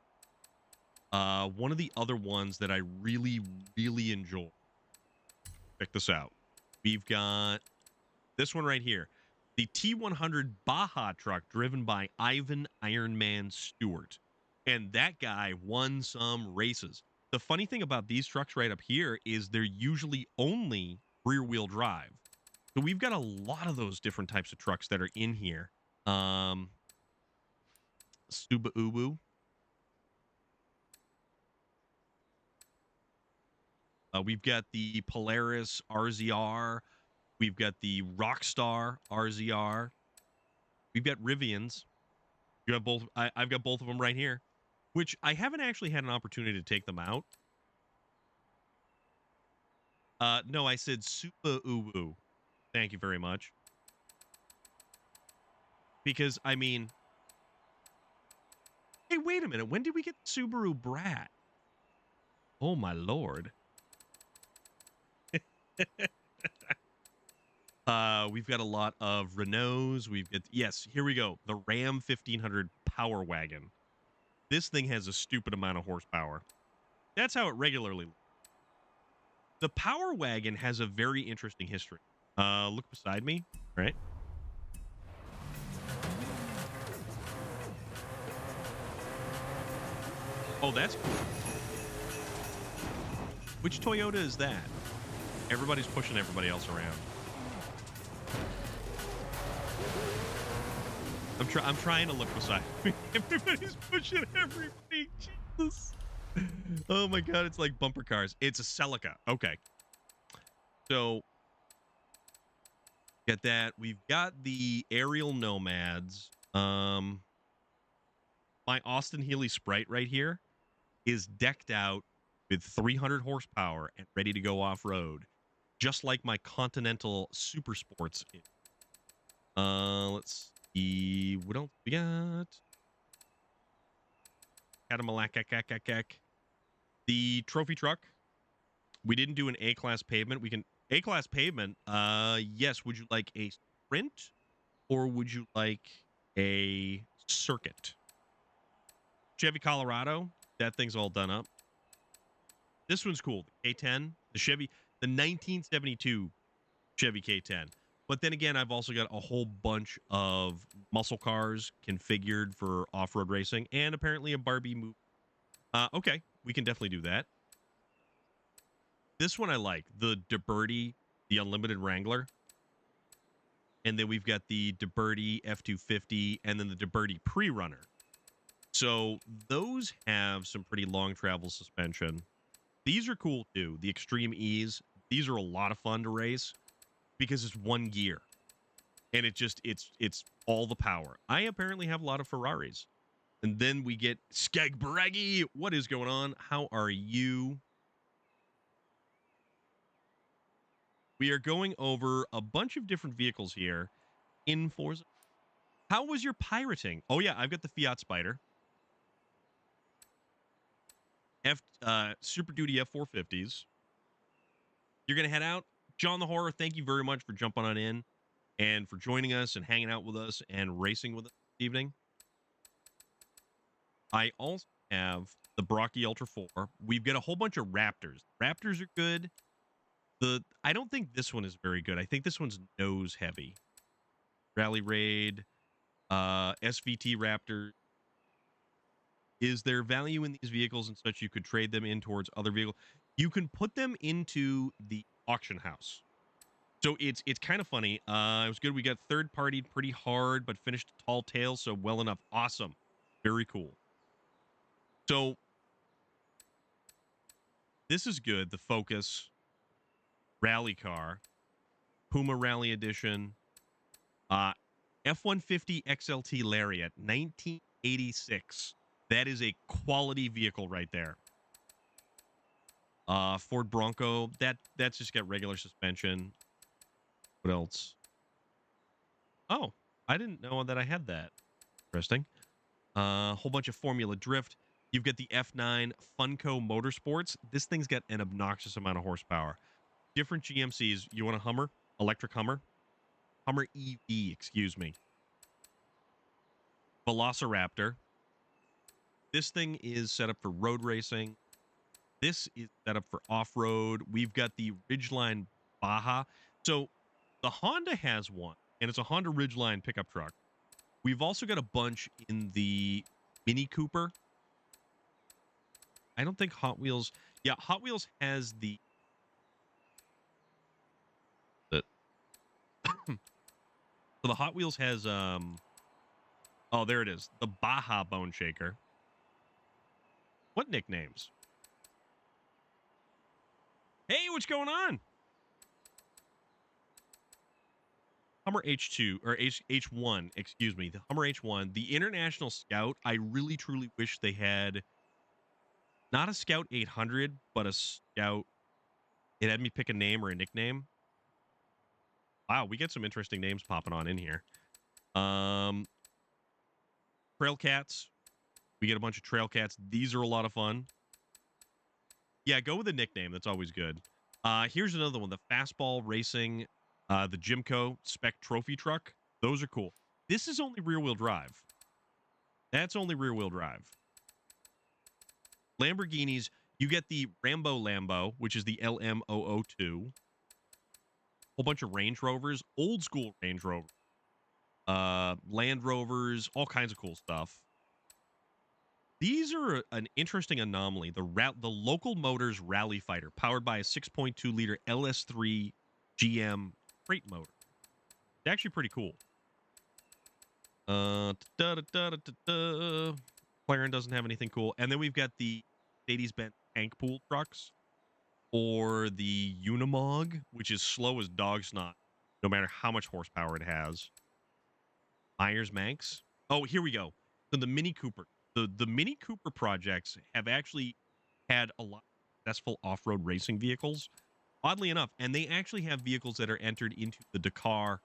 One of the other ones that I really, really enjoy. Check this out. We've got this one right here. The T100 Baja truck driven by Ivan Ironman Stewart. And that guy won some races. The funny thing about these trucks right up here is they're usually only rear-wheel drive. So we've got a lot of those different types of trucks that are in here. Suba Ubu. We've got the Polaris RZR. We've got the Rockstar RZR. We've got Rivians. You have both. I've got both of them right here, which I haven't actually had an opportunity to take them out. No, I said Suba Ubu. Thank you very much. Because, I mean... Hey, wait a minute. When did we get Subaru Brat? Oh, my lord. We've got a lot of Renaults. We've got... Yes, here we go. The Ram 1500 Power Wagon. This thing has a stupid amount of horsepower. That's how it regularly looks. The Power Wagon has a very interesting history. Look beside me, right? Oh, that's cool. Which Toyota is that? Everybody's pushing everybody else around. I'm trying to look beside me. Everybody's pushing everybody. Jesus. Oh my god, it's like bumper cars. It's a Celica. Okay. So get that. We've got the aerial nomads. My Austin Healey Sprite right here is decked out with 300 horsepower and ready to go off-road, just like my Continental Super Sports is. Let's see what else we got. Cadillac. The trophy truck. We didn't do an A-class pavement. We can A-class pavement. Yes. Would you like a sprint or would you like a circuit? Chevy Colorado. That thing's all done up. This one's cool. The K10, the 1972 Chevy K10. But then again, I've also got a whole bunch of muscle cars configured for off-road racing and apparently a Barbie movie. Okay, we can definitely do that. This one I like, the DeBerti, the Unlimited Wrangler. And then we've got the DeBerti F250 and then the DeBerti Pre-Runner. So those have some pretty long travel suspension. These are cool too. The Extreme E's. These are a lot of fun to race because it's one gear. And it's all the power. I apparently have a lot of Ferraris. And then we get Skegbraggy. What is going on? How are you? We are going over a bunch of different vehicles here in Forza. How was your pirating? Oh yeah, I've got the Fiat Spider. Super Duty F450s. You're gonna head out? John the Horror, thank you very much for jumping on in and for joining us and hanging out with us and racing with us this evening. I also have the Brocky Ultra 4. We've got a whole bunch of Raptors. Raptors are good. I don't think this one is very good. I think this one's nose heavy. Rally Raid, SVT Raptor. Is there value in these vehicles and such you could trade them in towards other vehicles? You can put them into the auction house. So it's kind of funny. It was good. We got third partied pretty hard, but finished a tall tail, so well enough. Awesome. Very cool. So this is good. The Focus rally car, Puma Rally Edition, F-150 XLT Lariat, 1986. That is a quality vehicle right there. Ford Bronco, that's just got regular suspension. What else? Oh, I didn't know that I had that. Interesting. A whole bunch of Formula Drift. You've got the F9 Funko Motorsports. This thing's got an obnoxious amount of horsepower. Different GMCs. You want a Hummer? Electric Hummer? Hummer EV, excuse me. Velociraptor. This thing is set up for road racing. This is set up for off-road. We've got the Ridgeline Baja. So the Honda has one, and it's a Honda Ridgeline pickup truck. We've also got a bunch in the Mini Cooper. I don't think Hot Wheels... Yeah, Hot Wheels has the... So the Hot Wheels has... Oh, there it is. The Baja Bone Shaker. What nicknames? Hey, what's going on? Hummer H2, or H1, excuse me. The Hummer H1. The International Scout, I really, truly wish they had not a Scout 800, but a Scout. It had me pick a name or a nickname. Wow, we get some interesting names popping on in here. Trail Cats. We get a bunch of Trail Cats. These are a lot of fun. Yeah, go with a nickname. That's always good. Here's another one. The Fastball Racing, the Jimco Spec Trophy Truck. Those are cool. This is only rear-wheel drive. That's only rear-wheel drive. Lamborghinis, you get the Rambo Lambo, which is the LM002. Whole bunch of Range Rovers, old school Range Rovers. Land Rovers, all kinds of cool stuff. These are an interesting anomaly. The Local Motors Rally Fighter, powered by a 6.2-liter LS3 GM freight motor. It's actually pretty cool. McLaren doesn't have anything cool. And then we've got the Mercedes-Benz tank pool trucks, or the Unimog, which is slow as dog snot, no matter how much horsepower it has. Myers Manx. Oh, here we go. So the Mini Cooper. The Mini Cooper projects have actually had a lot of successful off-road racing vehicles, oddly enough, and they actually have vehicles that are entered into the Dakar,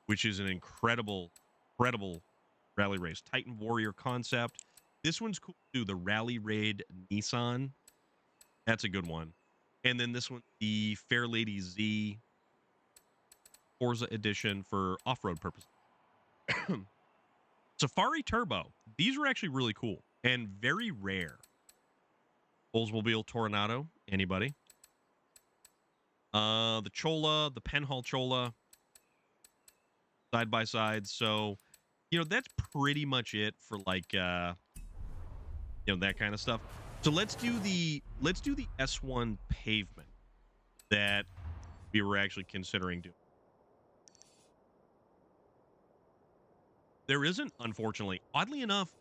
which is an incredible rally race. Titan Warrior concept. This one's cool too. The Rally Raid Nissan. That's a good one. And then this one, the Fairlady Z Forza Edition for off-road purposes. Safari Turbo. These are actually really cool and very rare. Oldsmobile Toronado. Anybody? The Chola, the Penhall Chola. Side by side. So, that's pretty much it for like, that kind of stuff. So let's do the S1 pavement that we were actually considering doing. There isn't, unfortunately. Oddly enough,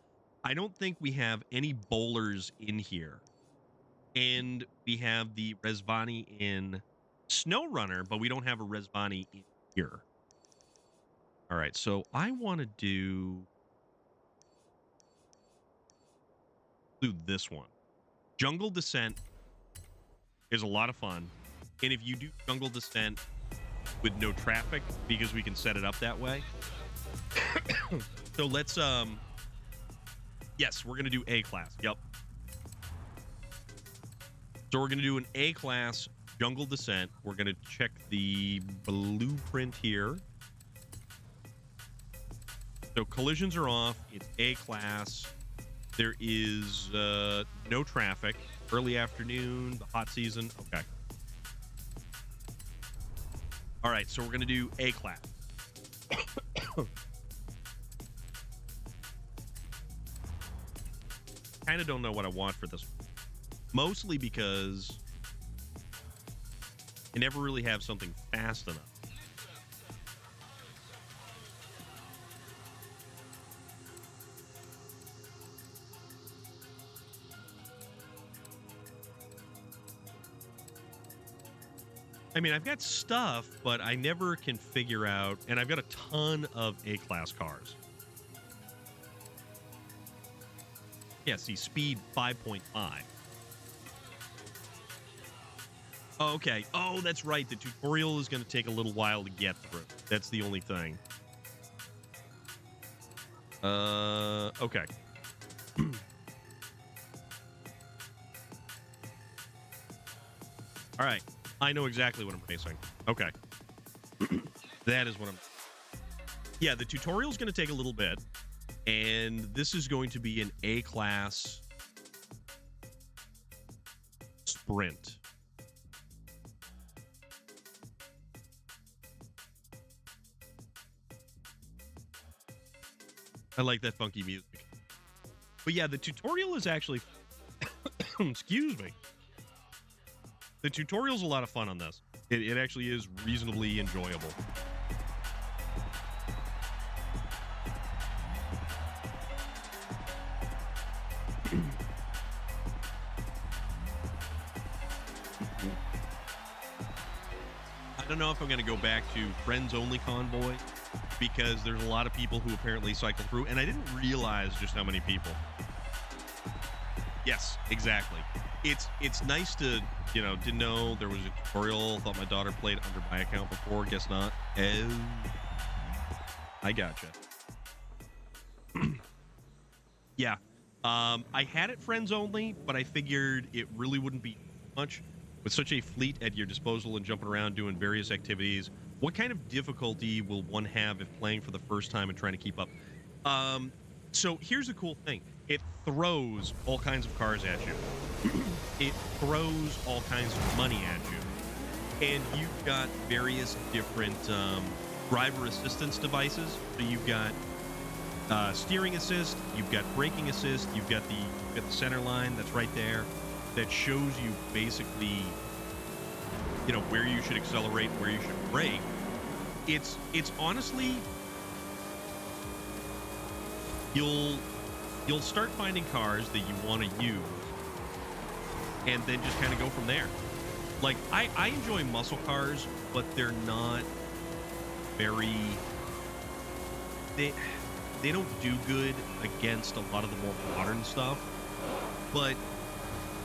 I don't think we have any bowlers in here. And we have the Resvani in SnowRunner, but we don't have a Resvani in here. All right, so I want to do this one. Jungle Descent is a lot of fun. And if you do Jungle Descent with no traffic, because we can set it up that way. So let's yes, we're gonna do A class. Yep. So we're gonna do an A class Jungle Descent. We're going to check the blueprint here. So collisions are off. It's A class. There is no traffic. Early afternoon, the hot season. Okay. All right, so we're going to do A class. Kind of don't know what I want for this one. Mostly because I never really have something fast enough. I mean, I've got stuff, but I never can figure out, and I've got a ton of A-class cars. Yeah, see, speed 5.5. Oh, okay. Oh, that's right. The tutorial is going to take a little while to get through. That's the only thing. Okay. All right. I know exactly what I'm racing. Okay. That is what I'm... Yeah, the tutorial is going to take a little bit. And this is going to be an A-class sprint. I like that funky music. But yeah, the tutorial is actually... Excuse me. The tutorial's a lot of fun on this. It actually is reasonably enjoyable. I don't know if I'm going to go back to friends only convoy because there's a lot of people who apparently cycle through, and I didn't realize just how many people. Yes, exactly. It's nice to, you know, didn't know there was a tutorial. Thought my daughter played under my account before. Guess not. Oh, I gotcha. Yeah. I had it friends only, but I figured it really wouldn't be much. With such a fleet at your disposal and jumping around doing various activities, what kind of difficulty will one have if playing for the first time and trying to keep up? So here's the cool thing. It throws all kinds of cars at you. It throws all kinds of money at you. And you've got various different driver assistance devices. So you've got steering assist, you've got braking assist, you've got the center line that's right there that shows you basically, you know, where you should accelerate, where you should brake. It's honestly, you'll start finding cars that you want to use and then just kind of go from there. Like, I enjoy muscle cars, but they're not very... They don't do good against a lot of the more modern stuff, but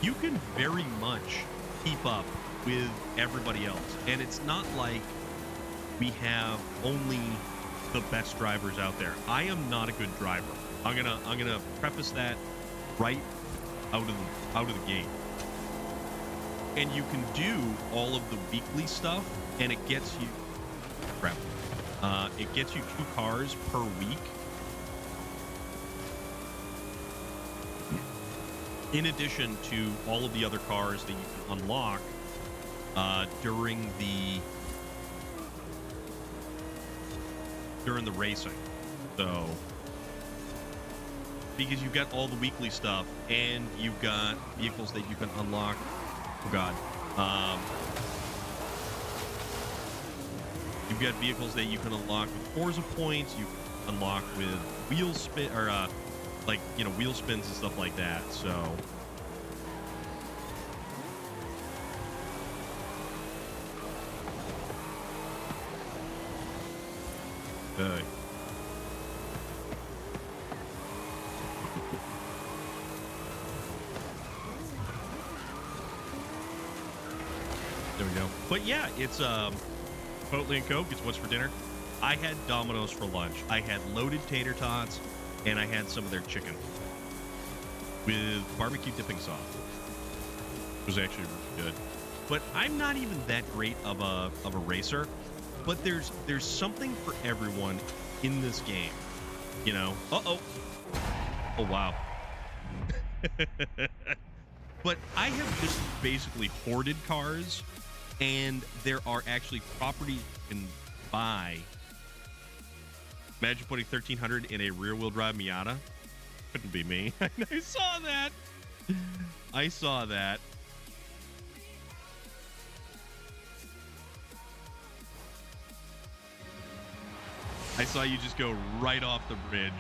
you can very much keep up with everybody else. And it's not like we have only the best drivers out there. I am not a good driver. I'm gonna preface that right out of the gate. And you can do all of the weekly stuff, and it gets you it gets you 2 cars per week. In addition to all of the other cars that you can unlock during the racing. So, because you've got all the weekly stuff and you've got vehicles that you can unlock. Oh God. You've got vehicles that you can unlock with Forza points. You can unlock with wheel spin or like, you know, wheel spins and stuff like that. So there we go. But yeah, it's Chipotle and Coke. It's what's for dinner. I had Domino's for lunch. I had loaded tater tots, and I had some of their chicken with barbecue dipping sauce. It was actually really good. but I'm not even that great of a racer. But there's something for everyone in this game, you know. Oh wow. But I have just basically hoarded cars, and there are actually properties you can buy. Imagine putting 1,300 in a rear-wheel drive Miata. Couldn't be me. I saw that. I saw that. I saw you just go right off the bridge.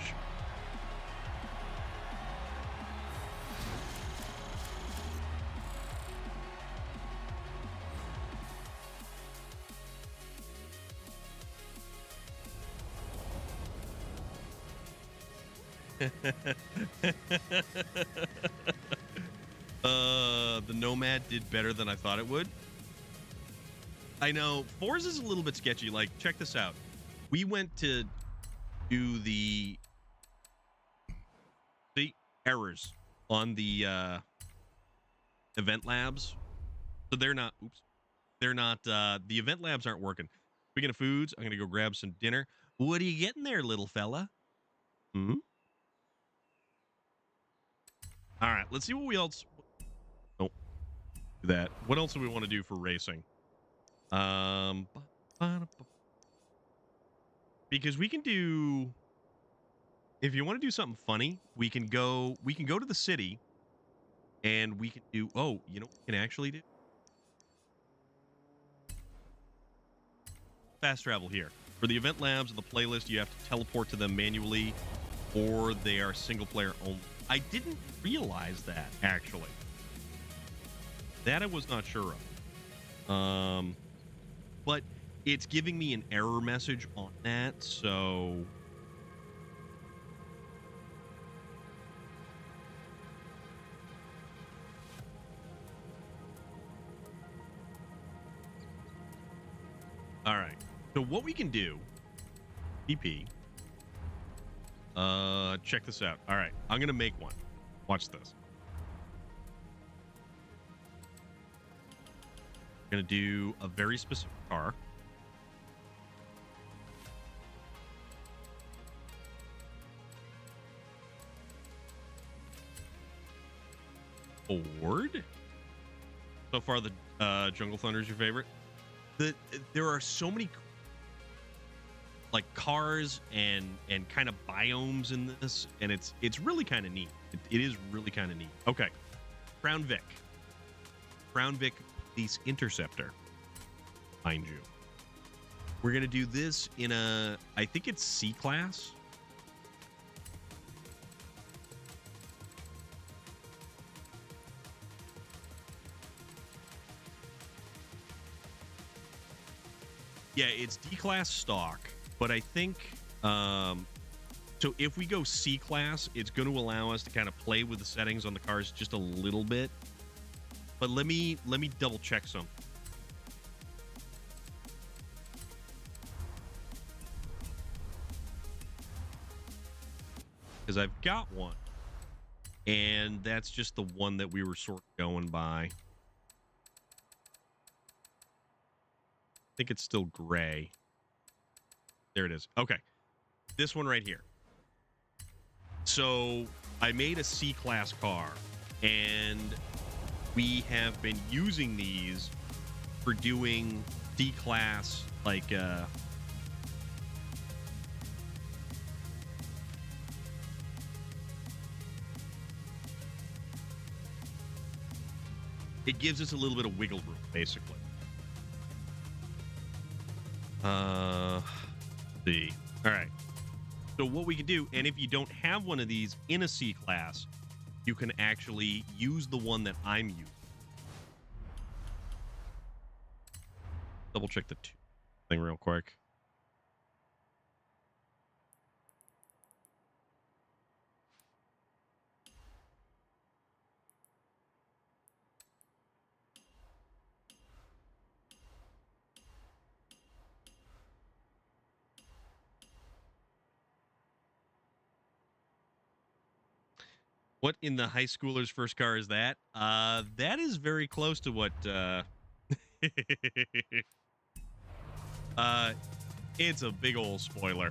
The Nomad did better than I thought it would. I know Forza's a little bit sketchy. Like, check this out. We went to do the errors on the event labs. So they're not, the event labs aren't working. Speaking of foods, I'm going to go grab some dinner. What are you getting there, little fella? Hmm? All right, let's see what we else. Oh, do that. What else do we want to do for racing? Because we can do. If you want to do something funny, we can go to the city, and we can do. Oh, you know what we can actually do? Fast travel here. For the event labs and the playlist, you have to teleport to them manually, or they are single player only. I didn't realize that, actually. That I was not sure of. But it's giving me an error message on that, so. All right. So what we can do, PP. Check this out. All right, I'm gonna make one. Watch this. I'm gonna do a very specific car. Ford. So far, the Jungle Thunder is your favorite. There are so many like cars and kind of biomes in this, and it's really kind of neat. It is really kind of neat. Okay, Crown Vic Police Interceptor, mind you. We're gonna do this in a, I think it's C class. Yeah, it's D-class stock, but I think so if we go C-class, it's going to allow us to kind of play with the settings on the cars just a little bit. But let me double check some. Because I've got one, and that's just the one that we were sort of going by. I think it's still gray. There it is. Okay. This one right here. So I made a C-class car, and we have been using these for doing D-class, like, it gives us a little bit of wiggle room, basically. Let's see. All right. So what we can do, and if you don't have one of these in a C class, you can actually use the one that I'm using. Double check the thing real quick. What in the high schooler's first car is that? That is very close to what uh, it's a big old spoiler.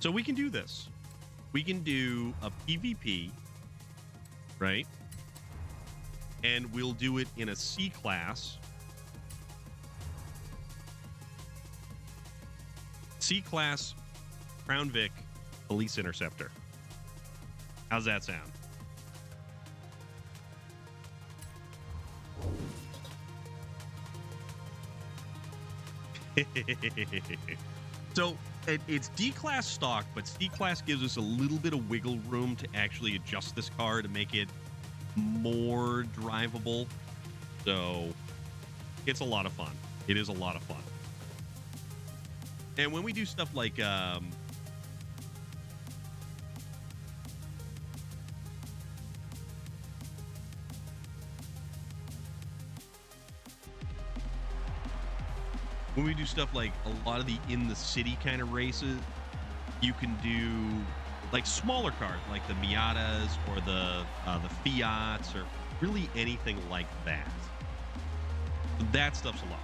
So we can do this. We can do a PvP, right? And we'll do it in a C class. C class Crown Vic Police Interceptor. How's that sound? So it's D-Class stock, but C-Class gives us a little bit of wiggle room to actually adjust this car to make it more drivable. So it's a lot of fun. It is a lot of fun. And when we do stuff like when we do stuff like a lot of the in the city kind of races, you can do like smaller cars like the Miatas or the Fiats or really anything like that. That stuff's a lot.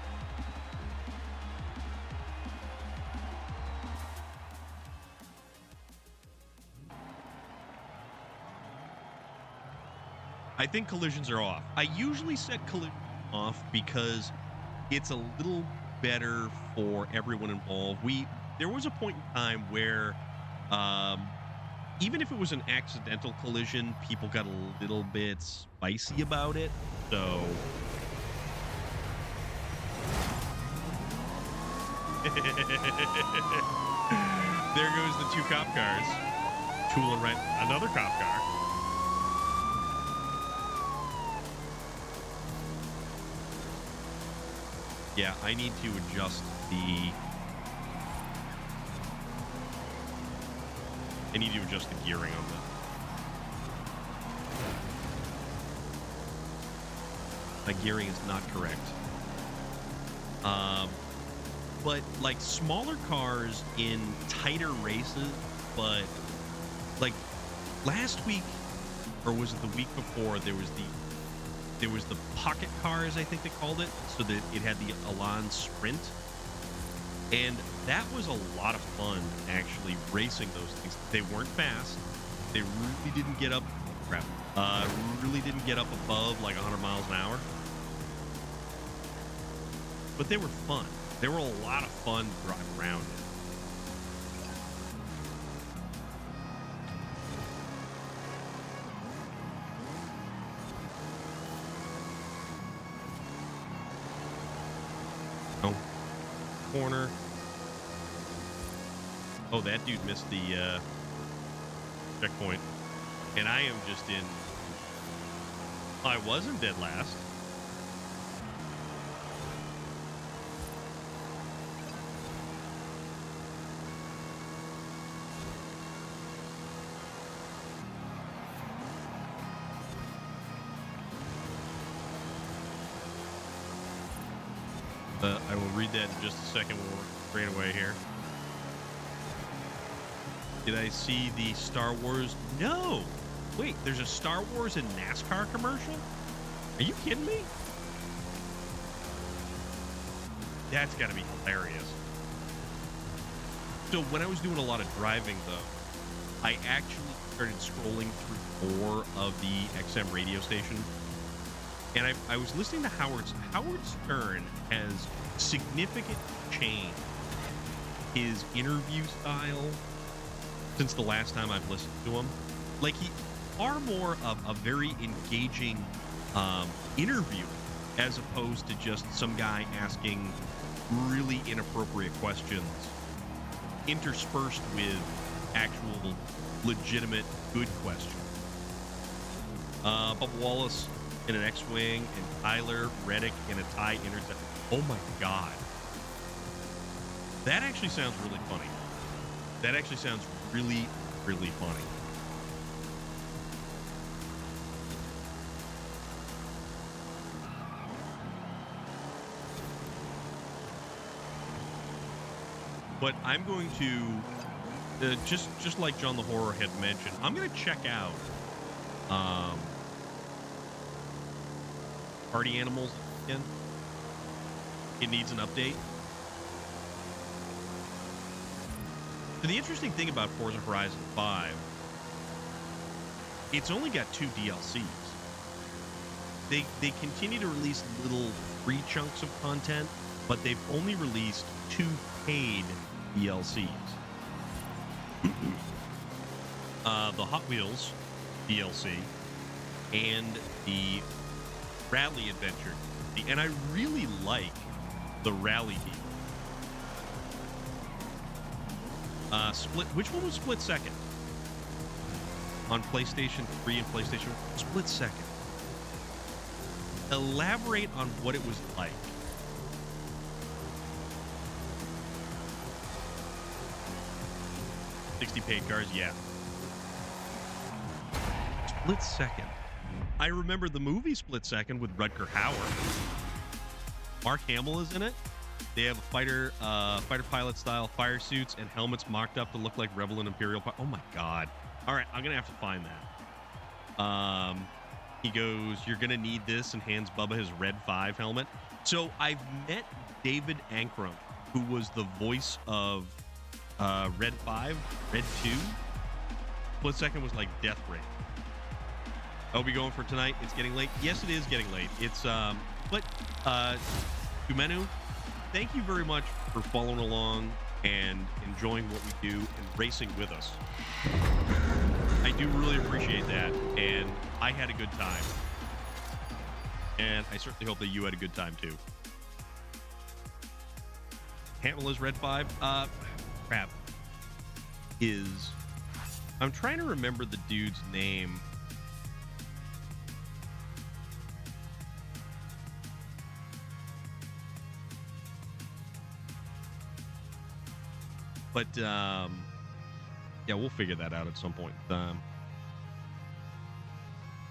I think collisions are off. I usually set collisions off because it's a little better for everyone involved. There was a point in time where even if it was an accidental collision, people got a little bit spicy about it. So there goes the two cop cars. Tooling right another cop car. Yeah, I need to adjust the gearing on this. My gearing is not correct. But like smaller cars in tighter races, but like last week, or was it the week before, there was the pocket cars, I think they called it, so that it had the Elan Sprint. And that was a lot of fun, actually, racing those things. They weren't fast. They really didn't get up, really didn't get up above like 100 miles an hour. But they were fun. They were a lot of fun to drive around in. Corner. Oh, that dude missed the checkpoint. And I am just in... I wasn't dead last. I will read that in just a second when we're straight away here. Did I see the Star Wars? No! Wait, there's a Star Wars and NASCAR commercial? Are you kidding me? That's got to be hilarious. So when I was doing a lot of driving, though, I actually started scrolling through more of the XM radio station. And I was listening to Howard Stern has significantly changed his interview style since the last time I've listened to him. Like, he far more of a very engaging interview as opposed to just some guy asking really inappropriate questions interspersed with actual legitimate good questions. Bubba Wallace in an X-Wing, and Tyler Reddick in a TIE Interceptor. Oh my God. That actually sounds really funny. That actually sounds really, really funny. But I'm going to just like John the Horror had mentioned, I'm going to check out Party Animals again. It needs an update. So the interesting thing about Forza Horizon 5, it's only got 2 DLCs. They continue to release little free chunks of content, but they've only released 2 paid DLCs. The Hot Wheels DLC and the Rally Adventure. And I really like the Rally deal. Split. Which one was split second? On PlayStation 3 and PlayStation 4? Split second. Elaborate on what it was like. $60 paid cars, yeah. Split Second. I remember the movie Split Second with Rutger Hauer. Mark Hamill is in it. They have fighter pilot style fire suits and helmets mocked up to look like Rebel and Imperial. Oh my god! All right, I'm gonna have to find that. He goes, "You're gonna need this," and hands Bubba his Red 5 helmet. So I've met David Ankrum, who was the voice of Red 5, Red 2. Split Second was like Death Ray. Are we going for tonight? It's getting late. Yes, it is getting late. It's Kumenu, thank you very much for following along and enjoying what we do and racing with us. I do really appreciate that, and I had a good time. And I certainly hope that you had a good time too. Hamill is Red 5. Crap. I'm trying to remember the dude's name. But yeah, we'll figure that out at some point.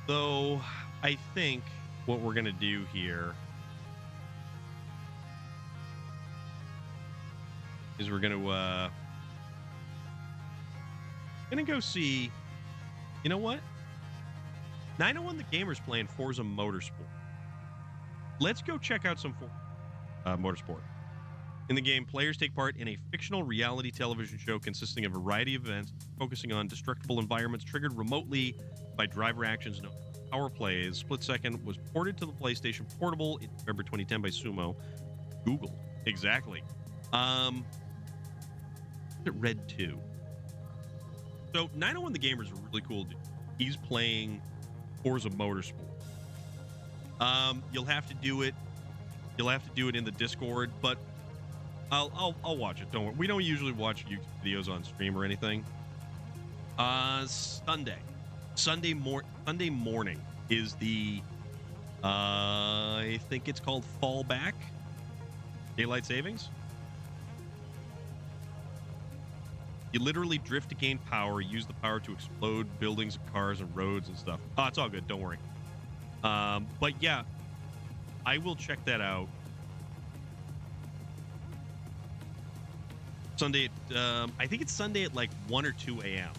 So I think what we're gonna do here is we're gonna go see. You know what? 901 the Gamer's playing Forza Motorsport. Let's go check out some Motorsport. In the game, players take part in a fictional reality television show consisting of a variety of events focusing on destructible environments triggered remotely by driver actions known as power plays. Split Second was ported to the PlayStation Portable in November 2010 by Sumo. Google. Exactly. Red 2. So 901 the Gamer is a really cool dude. He's playing Forza Motorsport. You'll have to do it. You'll have to do it in the Discord, but I'll watch it. Don't worry. We don't usually watch YouTube videos on stream or anything. Sunday morning is the I think it's called Fallback. Daylight savings. You literally drift to gain power, use the power to explode buildings and cars and roads and stuff. Oh, it's all good. Don't worry. But yeah, I will check that out. Sunday, I think it's Sunday at like 1 or 2 a.m.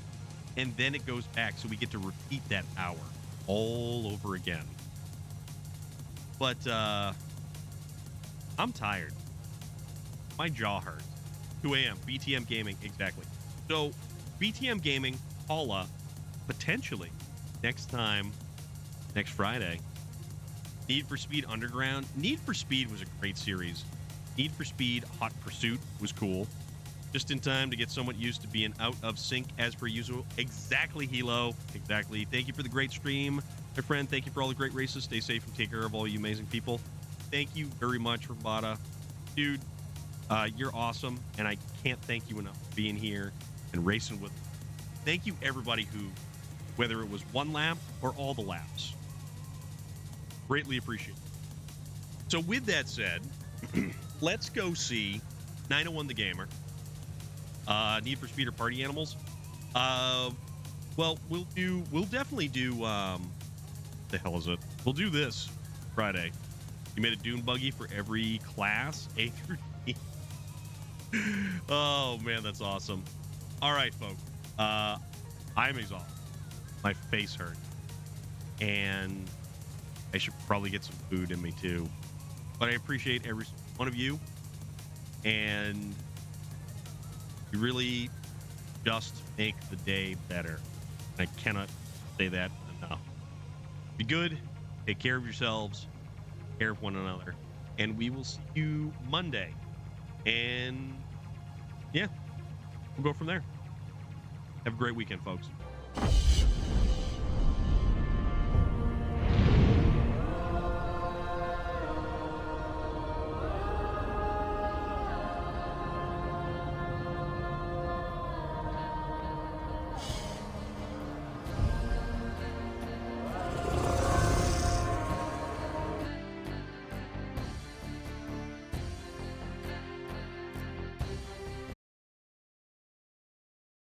And then it goes back, so we get to repeat that hour all over again. But I'm tired. My jaw hurts. 2 a.m. BTM Gaming, exactly. So BTM Gaming, Paula, potentially next Friday. Need for Speed Underground. Need for Speed was a great series. Need for Speed Hot Pursuit was cool. Just in time to get somewhat used to being out of sync as per usual. Exactly, Hilo. Exactly. Thank you for the great stream, my friend. Thank you for all the great races. Stay safe and take care of all you amazing people. Thank you very much, Rabata. Dude, you're awesome, and I can't thank you enough for being here and racing with me. Thank you, everybody who, whether it was one lap or all the laps. Greatly appreciate it. So with that said, let's go see 901 the Gamer. Need for Speed or Party Animals. Well, we'll definitely do, the hell is it? We'll do this Friday. You made a dune buggy for every class, A through D. Oh man, that's awesome. All right, folks. I'm exhausted. My face hurts, and I should probably get some food in me too. But I appreciate every one of you, and you really just make the day better. I cannot say that enough. Be good. Take care of yourselves. Take care of one another, and we will see you Monday. And yeah, we'll go from there. Have a great weekend, folks.